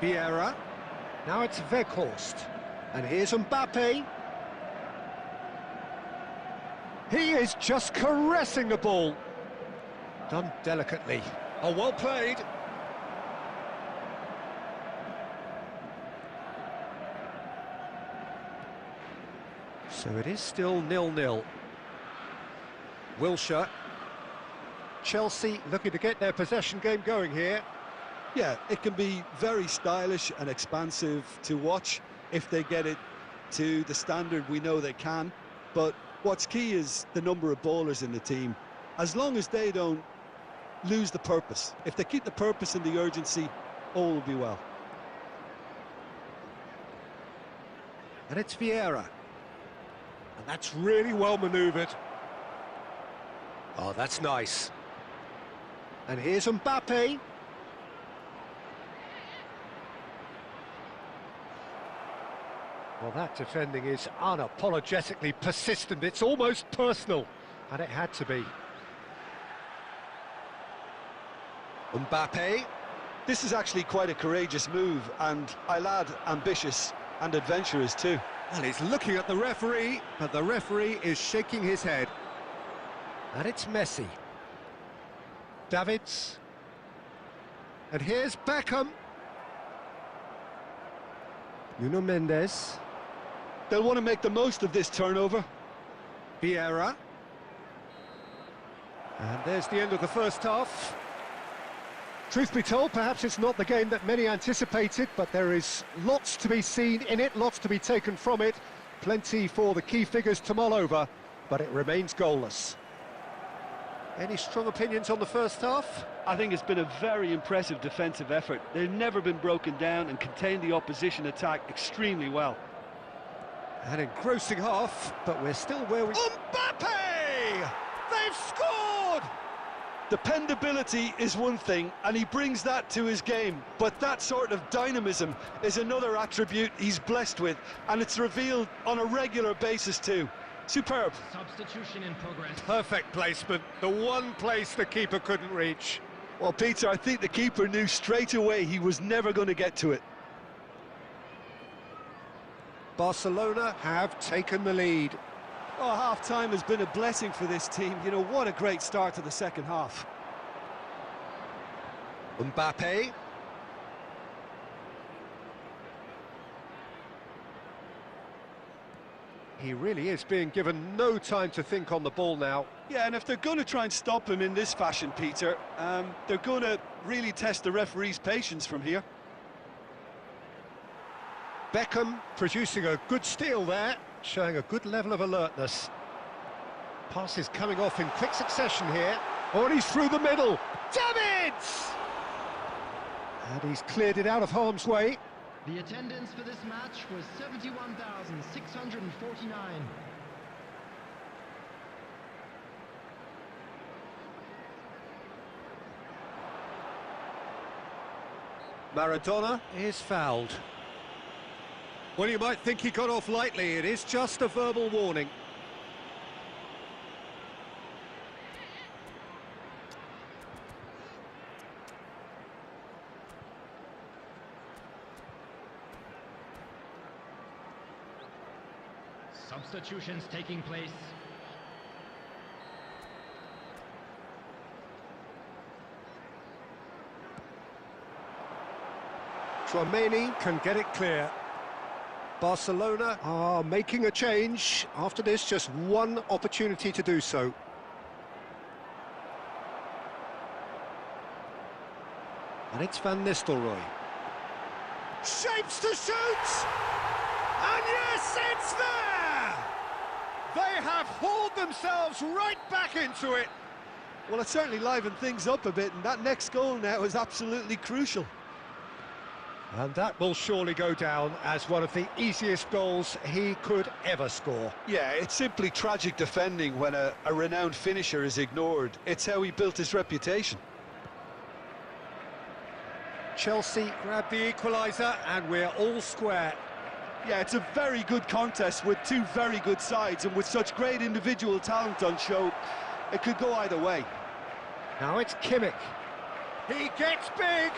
Vieira. Now it's Weghorst. And here's Mbappe. He is just caressing the ball. Done delicately. Oh, well played. So it is still 0-0. Wilshere. Chelsea looking to get their possession game going here. Yeah, it can be very stylish and expansive to watch if they get it to the standard we know they can. But what's key is the number of ballers in the team. As long as they don't lose the purpose, if they keep the purpose and the urgency, all will be well. And it's Vieira. And that's really well manoeuvred. Oh, that's nice. And here's Mbappe. Well, that defending is unapologetically persistent. It's almost personal, and it had to be. Mbappe. This is actually quite a courageous move, and I'll add ambitious and adventurous too. Well, he's looking at the referee, but the referee is shaking his head. And it's Messi. Davids. And here's Beckham. Nuno Mendes. They'll want to make the most of this turnover. Vieira. And there's the end of the first half. Truth be told, perhaps it's not the game that many anticipated, but there is lots to be seen in it, lots to be taken from it. Plenty for the key figures to mull over, but it remains goalless. Any strong opinions on the first half? I think it's been a very impressive defensive effort. They've never been broken down and contained the opposition attack extremely well. An engrossing half, but we're still where we... Mbappe! They've scored! Dependability is one thing, and he brings that to his game, but that sort of dynamism is another attribute he's blessed with, and it's revealed on a regular basis too. Superb. Substitution in progress. Perfect placement, the one place the keeper couldn't reach. Well, Peter, I think the keeper knew straight away he was never going to get to it. Barcelona have taken the lead. Oh, half-time has been a blessing for this team. You know, what a great start to the second half. Mbappe. He really is being given no time to think on the ball now. Yeah, and if they're going to try and stop him in this fashion, Peter, they're going to really test the referee's patience from here. Beckham producing a good steal there, showing a good level of alertness. Passes coming off in quick succession here. Oh, and he's through the middle. Davids! And he's cleared it out of harm's way. The attendance for this match was 71,649. Maradona is fouled. Well, you might think he got off lightly. It is just a verbal warning. Substitutions taking place. Tchouaméni can get it clear. Barcelona are making a change. After this, just one opportunity to do so. And it's Van Nistelrooy. Shapes to shoot! And yes, it's there! They have hauled themselves right back into it. Well, it certainly livened things up a bit, and that next goal now is absolutely crucial. And that will surely go down as one of the easiest goals he could ever score. Yeah, it's simply tragic defending when a renowned finisher is ignored. It's how he built his reputation. Chelsea grab the equaliser and we're all square. Yeah, it's a very good contest with two very good sides, and with such great individual talent on show, it could go either way. Now it's Kimmich. He gets big!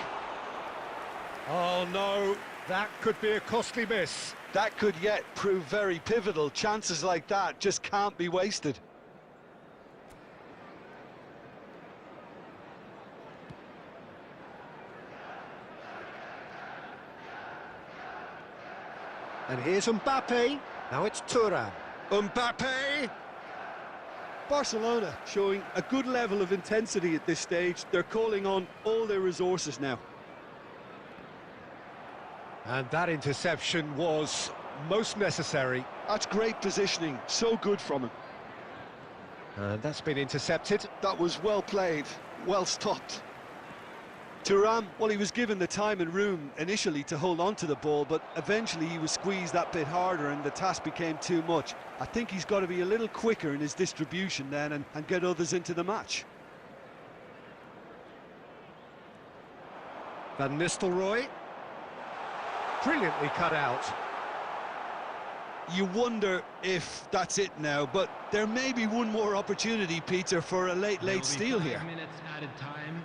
Oh no, that could be a costly miss. That could yet prove very pivotal. Chances like that just can't be wasted. And here's Mbappe. Now it's Thuram. Mbappe! Barcelona showing a good level of intensity at this stage. They're calling on all their resources now. And that interception was most necessary. That's great positioning, so good from him. And that's been intercepted. That was well played, well stopped. Thuram, well, he was given the time and room initially to hold on to the ball, but eventually he was squeezed that bit harder and the task became too much. I think he's got to be a little quicker in his distribution then and get others into the match. Van Nistelrooy. Brilliantly cut out. You wonder if that's it now, but there may be one more opportunity, Peter, for a late steal here. 5 minutes added time.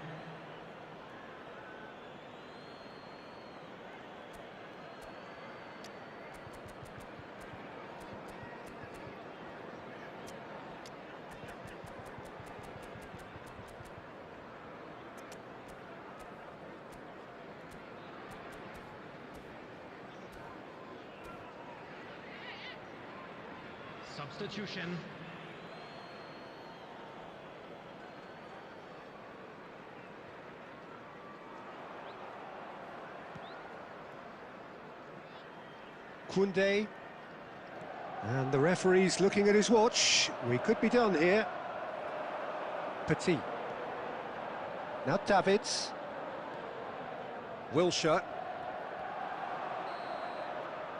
Substitution. Koundé. And the referee's looking at his watch. We could be done here. Petit. Now Davids. Wilshere.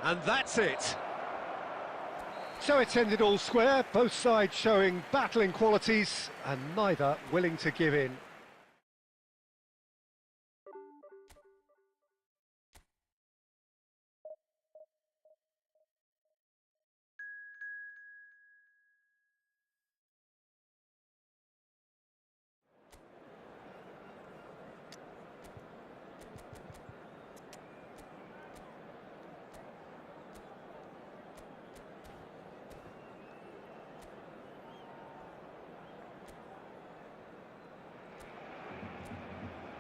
And that's it. So it's ended all square, both sides showing battling qualities and neither willing to give in.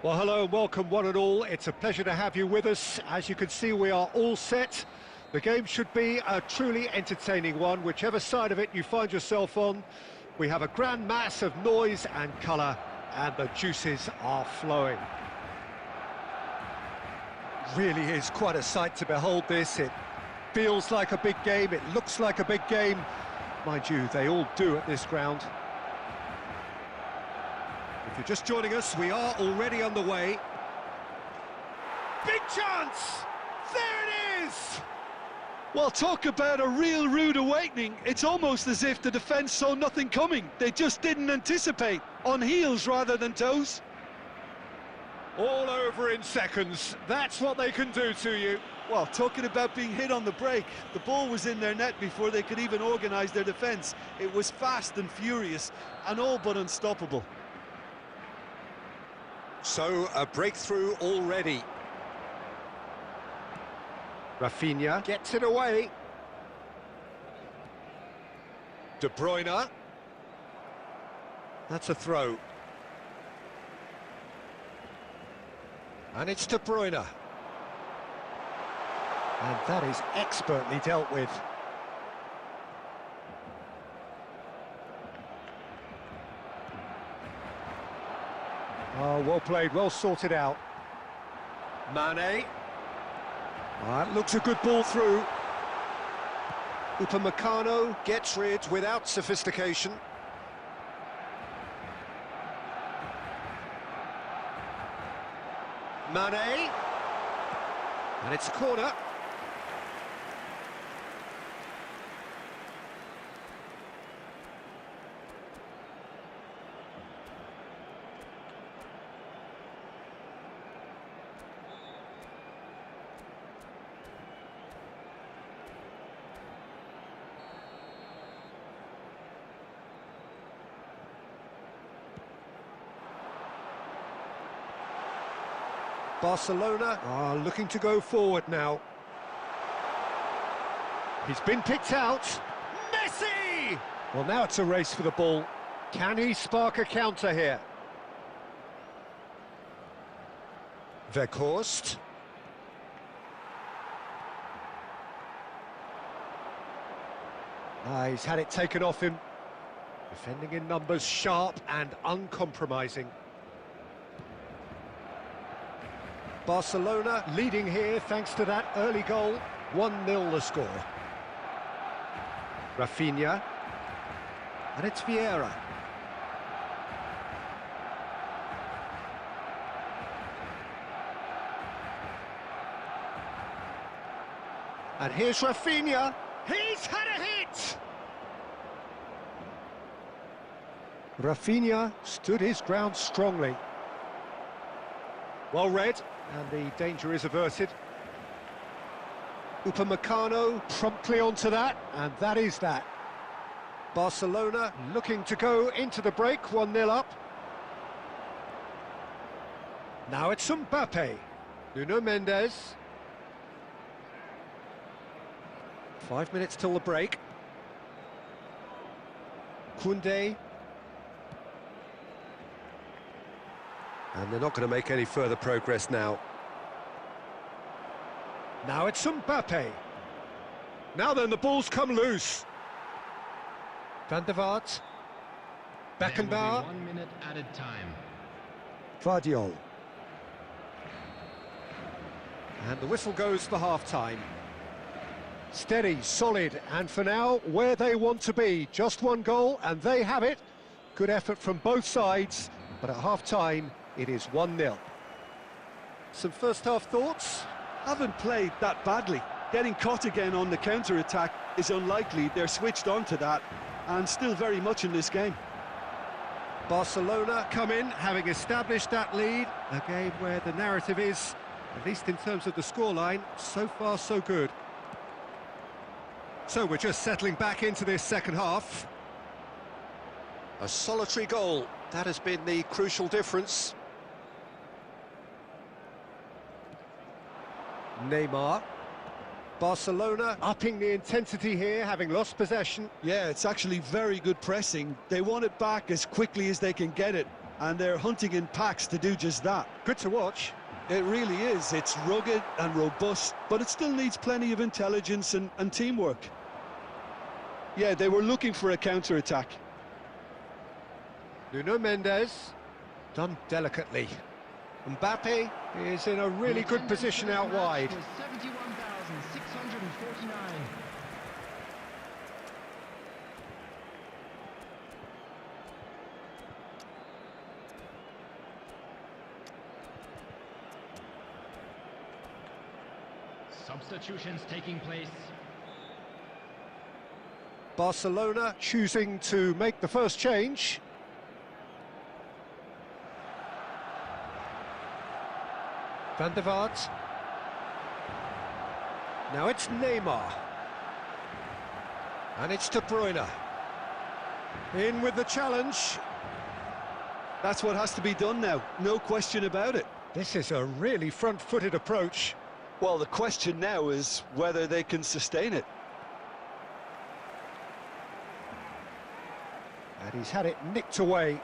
Well, hello and welcome one and all. It's a pleasure to have you with us. As you can see, we are all set. The game should be a truly entertaining one, whichever side of it you find yourself on. We have a grand mass of noise and colour, and the juices are flowing. Really is quite a sight to behold this. It feels like a big game, it looks like a big game. Mind you, they all do at this ground. If you're just joining us, we are already underway. Big chance! There it is! Well, talk about a real rude awakening. It's almost as if the defence saw nothing coming. They just didn't anticipate, on heels rather than toes. All over in seconds. That's what they can do to you. Well, talking about being hit on the break, the ball was in their net before they could even organise their defence. It was fast and furious and all but unstoppable. So, a breakthrough already. Rafinha gets it away. De Bruyne. That's a throw. And it's De Bruyne. And that is expertly dealt with. Oh, well played, well sorted out. Mane. That looks a good ball through. Upamecano gets rid without sophistication. Mane. And it's a corner. Barcelona are looking to go forward now. He's been picked out. Messi! Well, now it's a race for the ball. Can he spark a counter here? Weghorst. He's had it taken off him. Defending in numbers, sharp and uncompromising. Barcelona leading here thanks to that early goal. 1-0 the score. Rafinha. And it's Vieira. And here's Rafinha. He's had a hit! Rafinha stood his ground strongly. Well read, and the danger is averted. Upamecano promptly onto that, and that is that. Barcelona looking to go into the break, 1-0 up. Now it's Mbappe. Nuno Mendes. 5 minutes till the break. Koundé. And they're not going to make any further progress now. Now it's Mbappe. Now then, the ball's come loose. Van der Vaart. Beckenbauer. 1 minute added time. Vardiol. And the whistle goes for half-time. Steady, solid, and for now, where they want to be. Just one goal, and they have it. Good effort from both sides, but at half-time, it is 1-0. Some first-half thoughts? Haven't played that badly. Getting caught again on the counter-attack is unlikely. They're switched on to that, and still very much in this game. Barcelona come in, having established that lead. A game where the narrative is, at least in terms of the scoreline, so far so good. So we're just settling back into this second half. A solitary goal, that has been the crucial difference. Neymar. Barcelona upping the intensity here, having lost possession. Yeah, it's actually very good pressing. They want it back as quickly as they can get it, and they're hunting in packs to do just that. Good to watch. It really is. It's rugged and robust, but it still needs plenty of intelligence and teamwork. Yeah, they were looking for a counter-attack. Nuno Mendes, done delicately. Mbappe is in a really good position out wide. 71,649. Substitutions taking place. Barcelona choosing to make the first change. Van der Vaart. Now it's Neymar. And it's De Bruyne. In with the challenge. That's what has to be done now, no question about it. This is a really front-footed approach. Well, the question now is whether they can sustain it. And he's had it nicked away.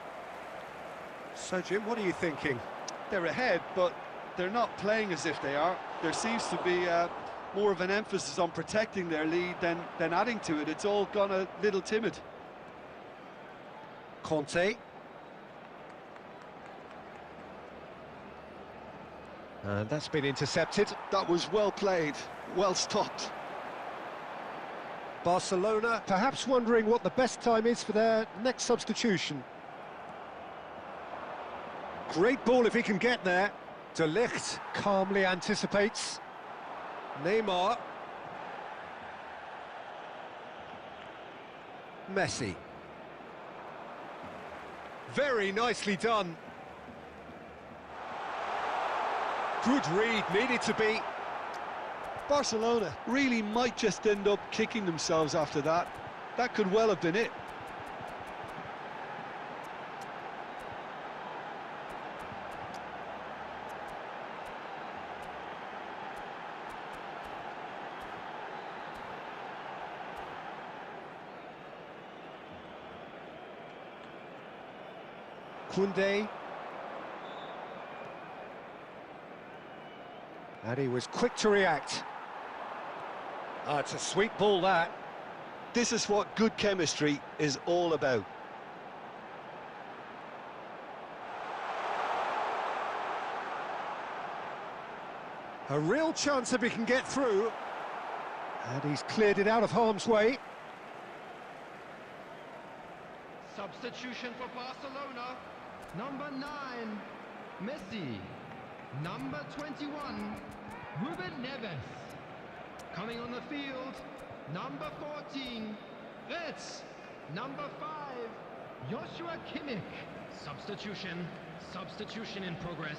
So, Jim, what are you thinking? They're ahead, but they're not playing as if they are. There seems to be more of an emphasis on protecting their lead than adding to it. It's all gone a little timid. Conte. And that's been intercepted. That was well played, well stopped. Barcelona perhaps wondering what the best time is for their next substitution. Great ball if he can get there. De Ligt calmly anticipates. Neymar. Messi. Very nicely done. Good read, needed to be. Barcelona really might just end up kicking themselves after that. That could well have been it. Koundé. And he was quick to react. Ah, it's a sweet ball, that. This is what good chemistry is all about. A real chance if he can get through. And he's cleared it out of harm's way. Substitution for Barcelona. Number 9, Messi. Number 21, Ruben Neves. Coming on the field, number 14, Retz. Number 5, Joshua Kimmich. Substitution in progress.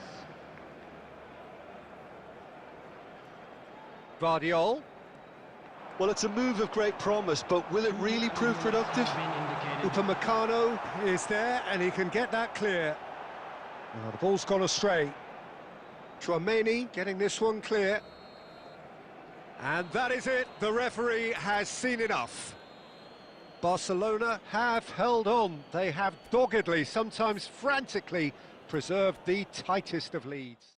Guardiol. Well, it's a move of great promise, but will it really prove productive? Upamecano is there, and he can get that clear. Now, the ball's gone astray. Chouameni getting this one clear. And that is it. The referee has seen enough. Barcelona have held on. They have doggedly, sometimes frantically, preserved the tightest of leads.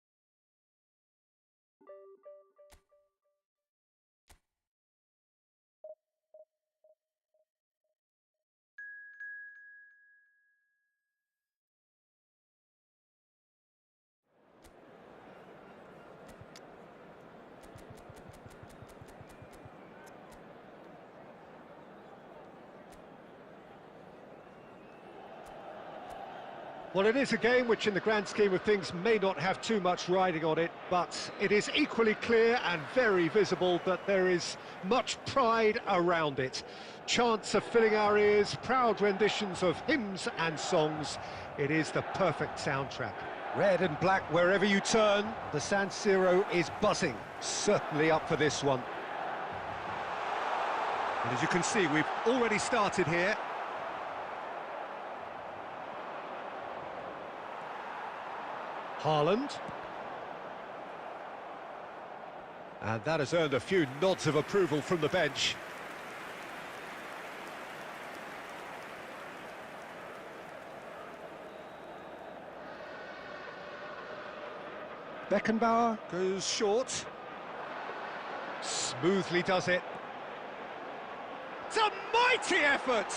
Well, it is a game which in the grand scheme of things may not have too much riding on it, but it is equally clear and very visible that there is much pride around it. Chants are filling our ears, proud renditions of hymns and songs. It is the perfect soundtrack. Red and black wherever you turn, the San Siro is buzzing, certainly up for this one. And as you can see, we've already started here. Haaland. And that has earned a few nods of approval from the bench. Beckenbauer goes short. Smoothly does it. It's a mighty effort!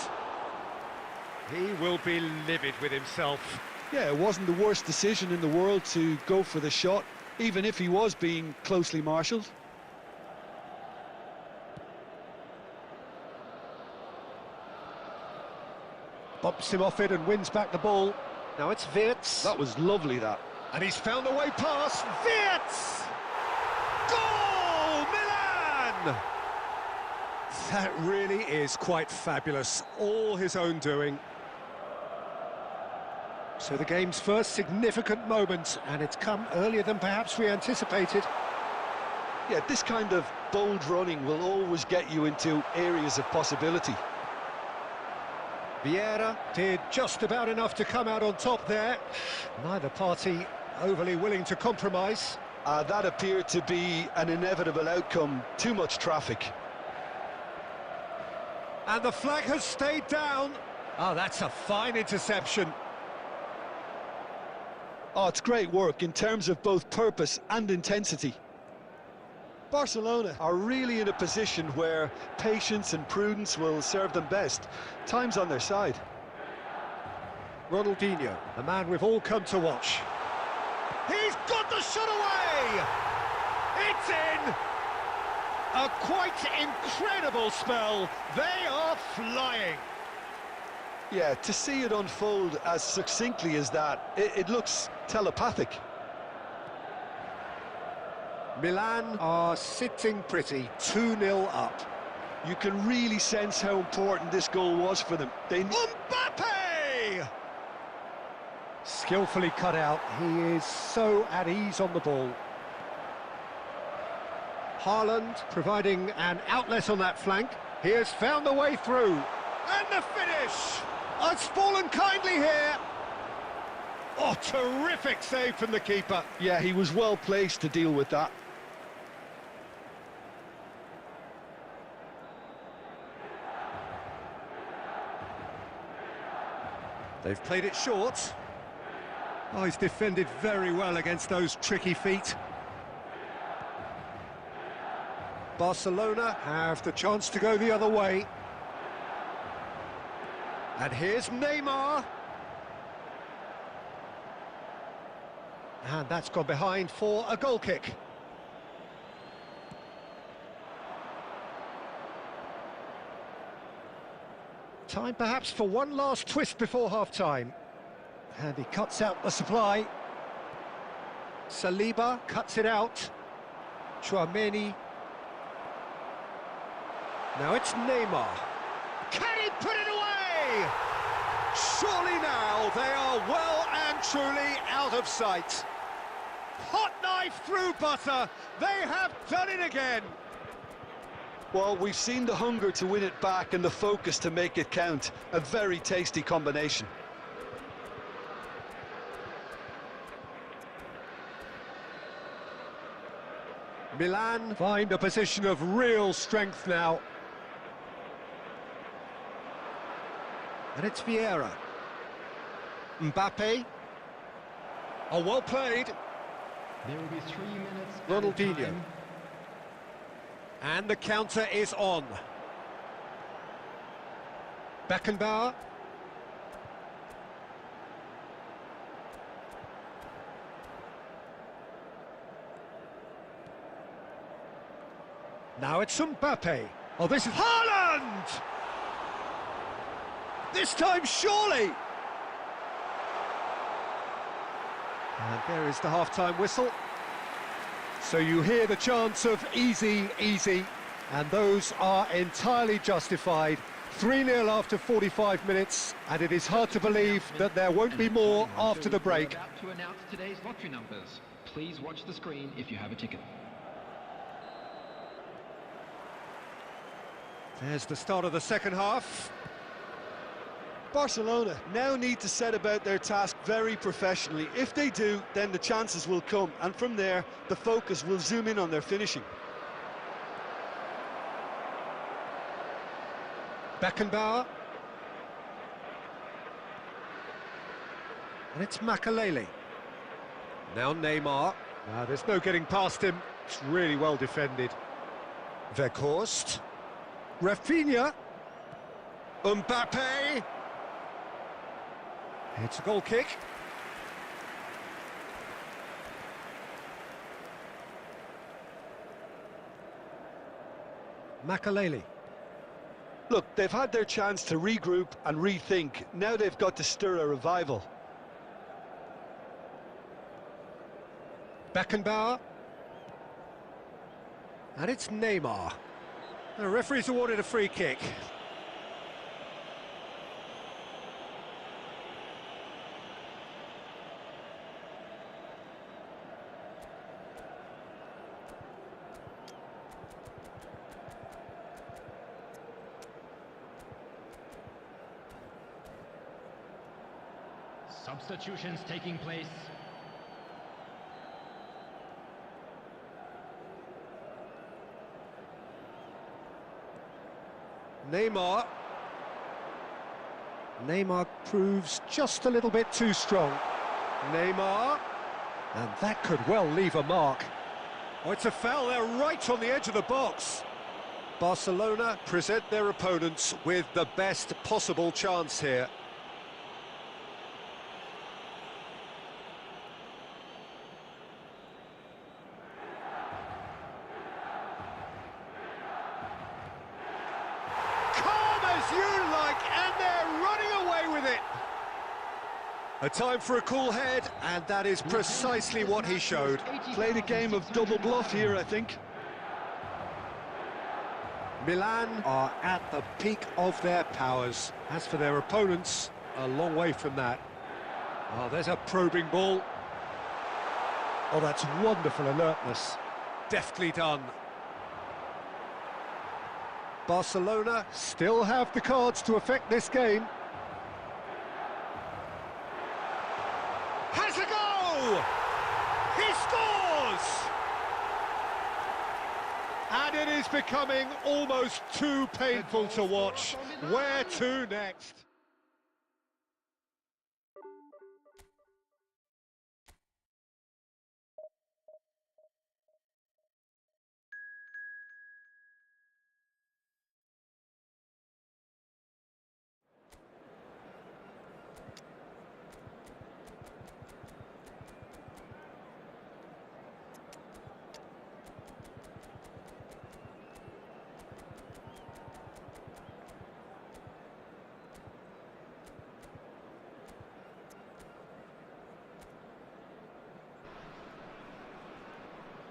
He will be livid with himself. Yeah, it wasn't the worst decision in the world to go for the shot, even if he was being closely marshalled. Bumps him off it and wins back the ball. Now it's Wirtz. That was lovely, that. And he's found a way past. Wirtz! Goal! Milan! That really is quite fabulous. All his own doing. So the game's first significant moment, and it's come earlier than perhaps we anticipated. Yeah, this kind of bold running will always get you into areas of possibility. Vieira did just about enough to come out on top there. Neither party overly willing to compromise. That appeared to be an inevitable outcome. Too much traffic. And the flag has stayed down. Oh, that's a fine interception. Oh, it's great work in terms of both purpose and intensity. Barcelona Are really in a position where patience and prudence will serve them best. Time's on their side. Ronaldinho, the man we've all come to watch. He's got the shot away! It's in! A quite incredible spell. They are flying. Yeah, to see it unfold as succinctly as that, it looks telepathic. Milan are sitting pretty, 2-0 up. You can really sense how important this goal was for them. Mbappe! Skillfully cut out. He is so at ease on the ball. Haaland providing an outlet on that flank. He has found the way through. And the finish! It's fallen kindly here. Oh, terrific save from the keeper. Yeah, he was well placed to deal with that. They've played it short. Oh, he's defended very well against those tricky feet. Barcelona have the chance to go the other way. And here's Neymar. And that's gone behind for a goal kick. Time perhaps for one last twist before half-time. And he cuts out the supply. Saliba cuts it out. Chouameni. Now it's Neymar. Can he put it away? Surely now they are well and truly out of sight. Hot knife through butter. They have done it again. Well, we've seen the hunger to win it back and the focus to make it count. A very tasty combination. Milan find a position of real strength now. And it's Vieira. Mbappe. Oh, well played. There will be 3 minutes. Ronaldinho. added time. And the counter is on. Beckenbauer. Now it's Mbappe. Oh, this is Haaland! This time, surely! And there is the half-time whistle. So you hear the chants of easy, easy, and those are entirely justified. 3-0 after 45 minutes, and it is hard to believe that there won't be more after the break. We're about to announce today's lottery numbers. Please watch the screen if you have a ticket. There's the start of the second half. Barcelona now need to set about their task very professionally. If they do, then the chances will come, and from there, the focus will zoom in on their finishing. Beckenbauer. And it's Makalele. Now Neymar. There's no getting past him. It's really well defended. Weghorst. Rafinha. Mbappe. It's a goal kick. Makalele. Look, they've had their chance to regroup and rethink. Now they've got to stir a revival. Beckenbauer. And it's Neymar. The referee's awarded a free kick. Substitutions taking place. Neymar. Neymar proves just a little bit too strong. Neymar. And that could well leave a mark. Oh, it's a foul there right on the edge of the box. Barcelona present their opponents with the best possible chance here. You like, and they're running away with it. A time for a cool head, and that is precisely what he showed. Played a game of double bluff here, I think. Milan are at the peak of their powers. As for their opponents, a long way from that. Oh, there's a probing ball. Oh, that's wonderful alertness. Deftly done. Barcelona still have the cards to affect this game. Has a go! He scores! And it is becoming almost too painful to watch. Where to next?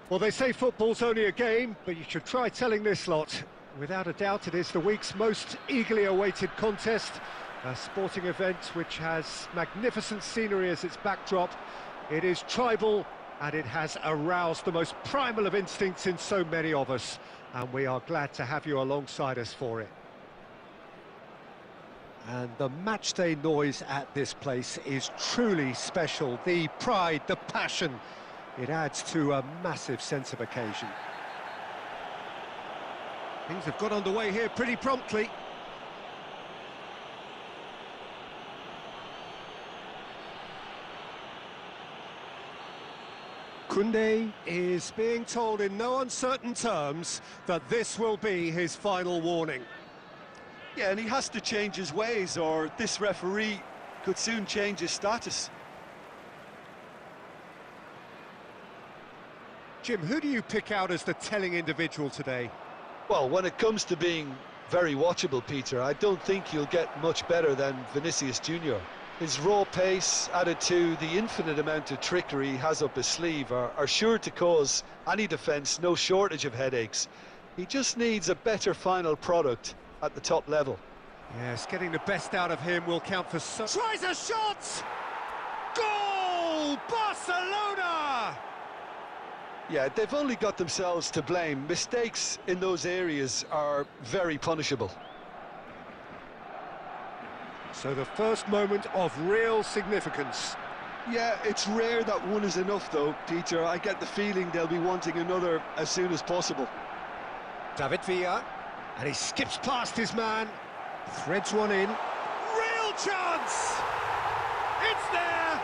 Well, they say football's only a game, but you should try telling this lot. Without a doubt, it is the week's most eagerly awaited contest, a sporting event which has magnificent scenery as its backdrop. It is tribal, and it has aroused the most primal of instincts in so many of us, and we are glad to have you alongside us for it. And the matchday noise at this place is truly special. The pride, the passion, it adds to a massive sense of occasion. Things have got underway here pretty promptly. Koundé is being told in no uncertain terms that this will be his final warning. Yeah, and he has to change his ways, or this referee could soon change his status. Jim, who do you pick out as the telling individual today? Well, when it comes to being very watchable, Peter, I don't think you'll get much better than Vinicius Junior. His raw pace, added to the infinite amount of trickery he has up his sleeve, are sure to cause any defence no shortage of headaches. He just needs a better final product at the top level. Yes, getting the best out of him will count for some. Tries a shot! Goal! Barcelona! Yeah, they've only got themselves to blame. Mistakes in those areas are very punishable. So the first moment of real significance. Yeah, it's rare that one is enough though, Peter. I get the feeling they'll be wanting another as soon as possible. David Villa, and he skips past his man, threads one in. Real chance! It's there!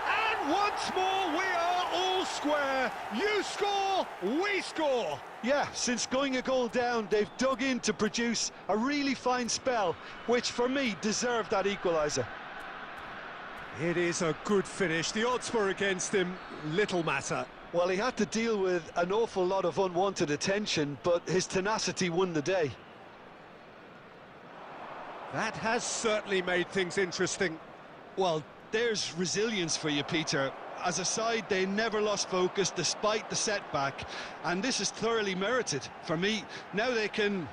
And once more we are all square. You score, we score. Yeah, since going a goal down, they've dug in to produce a really fine spell, which for me deserved that equaliser. It is a good finish. The odds were against him, little matter. Well, he had to deal with an awful lot of unwanted attention, but his tenacity won the day. That has certainly made things interesting. Well, there's resilience for you, Peter. As a side, they never lost focus despite the setback, and this is thoroughly merited. For me, now they can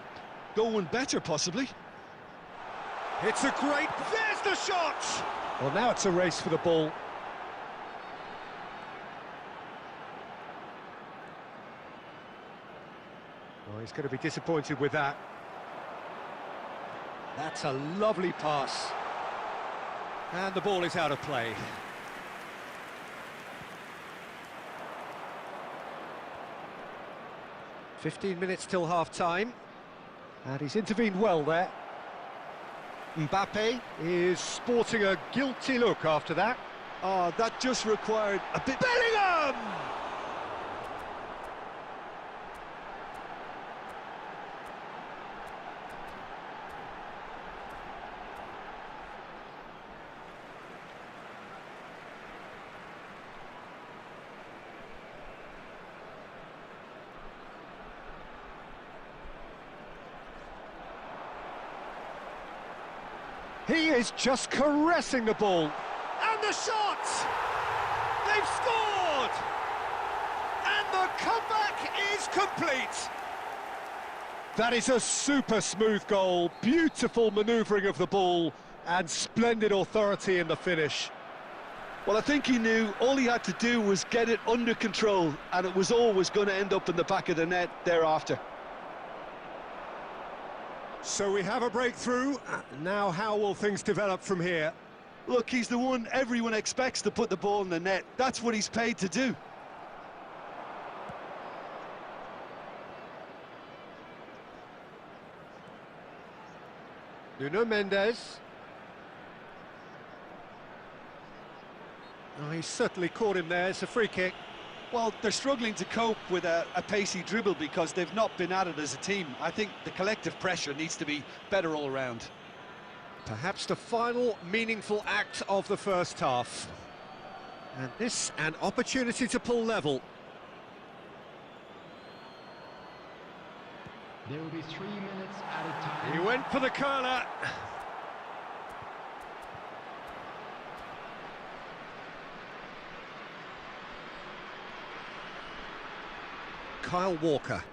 go one better, possibly. It's a great... There's the shot! Well, now it's a race for the ball. Oh, he's going to be disappointed with that. That's a lovely pass. And the ball is out of play. "15 minutes till half-time, and he's intervened well there. Mbappe is sporting a guilty look after that. Oh, that just required a bit... Bellingham! He is just caressing the ball. And the shot! They've scored! And the comeback is complete! That is a super smooth goal, beautiful manoeuvring of the ball, and splendid authority in the finish. Well, I think he knew all he had to do was get it under control, and it was always going to end up in the back of the net thereafter. So we have a breakthrough. Now how will things develop from here? Look, he's the one everyone expects to put the ball in the net. That's what he's paid to do. Nuno Mendes. Oh, he's certainly caught him there. It's a free kick. Well, they're struggling to cope with a pacey dribble because they've not been at it as a team. I think the collective pressure needs to be better all around. Perhaps the final meaningful act of the first half. And this, an opportunity to pull level. There will be 3 minutes added time. He went for the curler. Kyle Walker.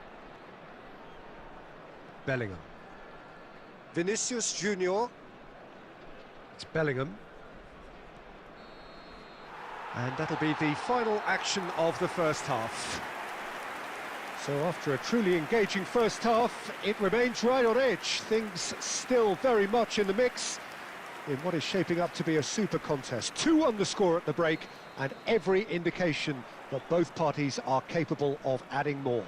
Bellingham. Vinicius Junior. It's Bellingham. And that'll be the final action of the first half. So after a truly engaging first half, it remains right on edge. Things still very much in the mix in what is shaping up to be a super contest. 2 on the score at the break, and every indication that both parties are capable of adding more.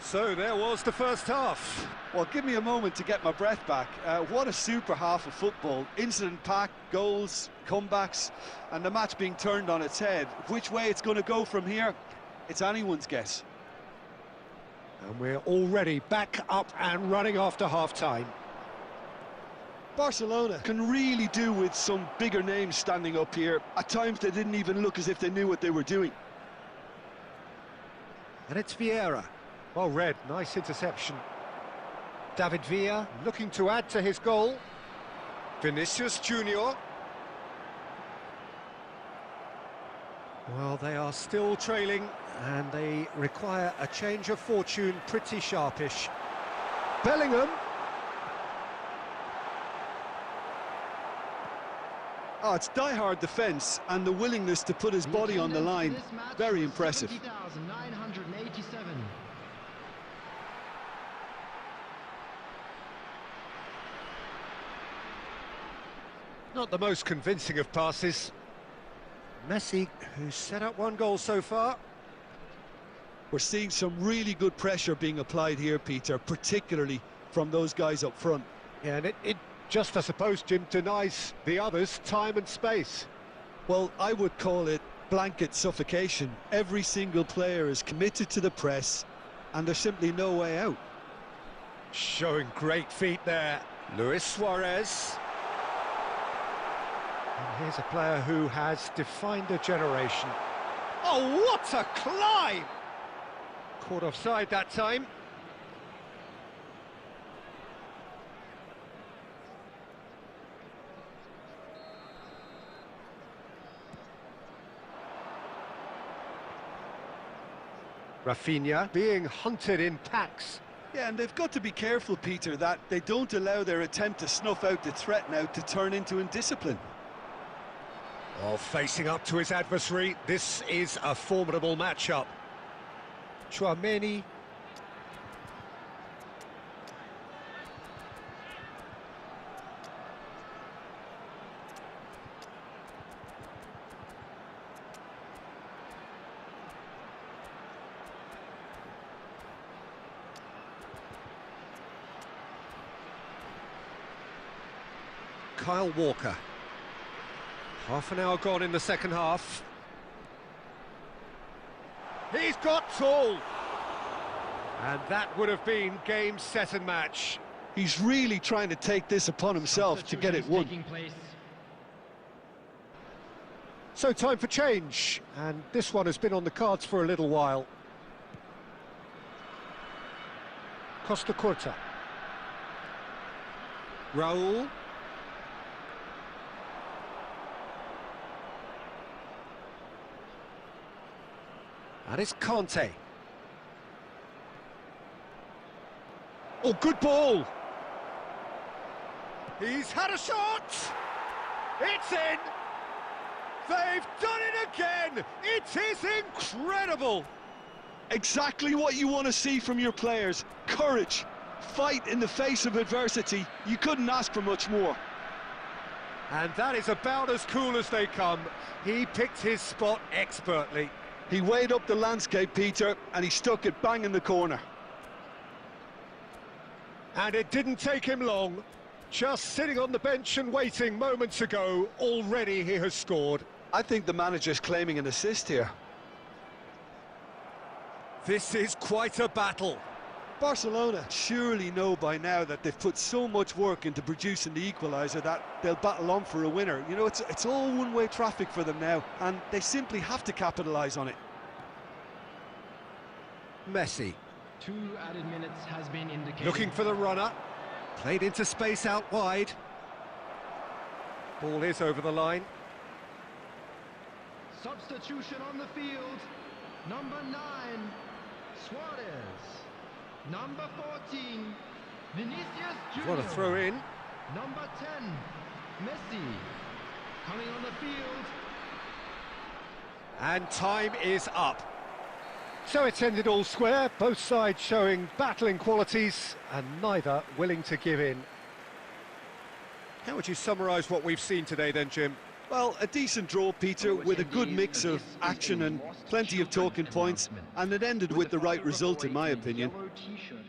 So there was the first half. Well, give me a moment to get my breath back. What a super half of football. Incident-packed, goals, comebacks, and the match being turned on its head. Which way it's going to go from here, it's anyone's guess. And we're already back up and running after half-time. Barcelona can really do with some bigger names standing up here. At times they didn't even look as if they knew what they were doing. And it's Vieira. Well read, nice interception. David Villa looking to add to his goal. Vinicius Junior. Well, they are still trailing, and they require a change of fortune pretty sharpish. Bellingham. Oh, it's die-hard defence and the willingness to put his body on the line. Very impressive. 70,987. Not the most convincing of passes. Messi, who's set up 1 goal so far. We're seeing some really good pressure being applied here, Peter, particularly from those guys up front. Yeah, and it just, I suppose, Jim, denies the others time and space. Well, I would call it blanket suffocation. Every single player is committed to the press, and there's simply no way out. Showing great feet there. Luis Suarez. And here's a player who has defined a generation. Oh, what a climb! Caught offside that time. Rafinha being hunted in packs. Yeah, and they've got to be careful, Peter, that they don't allow their attempt to snuff out the threat now to turn into indiscipline. Oh, facing up to his adversary, this is a formidable matchup. Chouameni. Kyle Walker. Half an hour gone in the second half. He's got tall! And that would have been game, set and match. He's really trying to take this upon himself to get it won. So time for change, and this one has been on the cards for a little while. Costa Curta. Raul. And it's Conte. Oh, good ball! He's had a shot! It's in! They've done it again! It is incredible! Exactly what you want to see from your players. Courage, fight in the face of adversity. You couldn't ask for much more. And that is about as cool as they come. He picked his spot expertly. He weighed up the landscape, Peter, and he stuck it bang in the corner. And it didn't take him long. Just sitting on the bench and waiting moments ago, already he has scored. I think the manager's claiming an assist here. This is quite a battle. Barcelona surely know by now that they've put so much work into producing the equaliser that they'll battle on for a winner. You know, it's all one-way traffic for them now, and they simply have to capitalise on it. Messi. 2 added minutes has been indicated. Looking for the runner. Played into space out wide. Ball is over the line. Substitution on the field. Number 9, Suarez. Number 14, Vinicius Junior. What a throw in. Number 10, Messi. Coming on the field. And time is up. So it's ended all square, both sides showing battling qualities and neither willing to give in. How would you summarise what we've seen today then, Jim? Well, a decent draw, Peter, with a good mix of action and plenty of talking points, and it ended with the right result, in my opinion. Yellow t-shirt.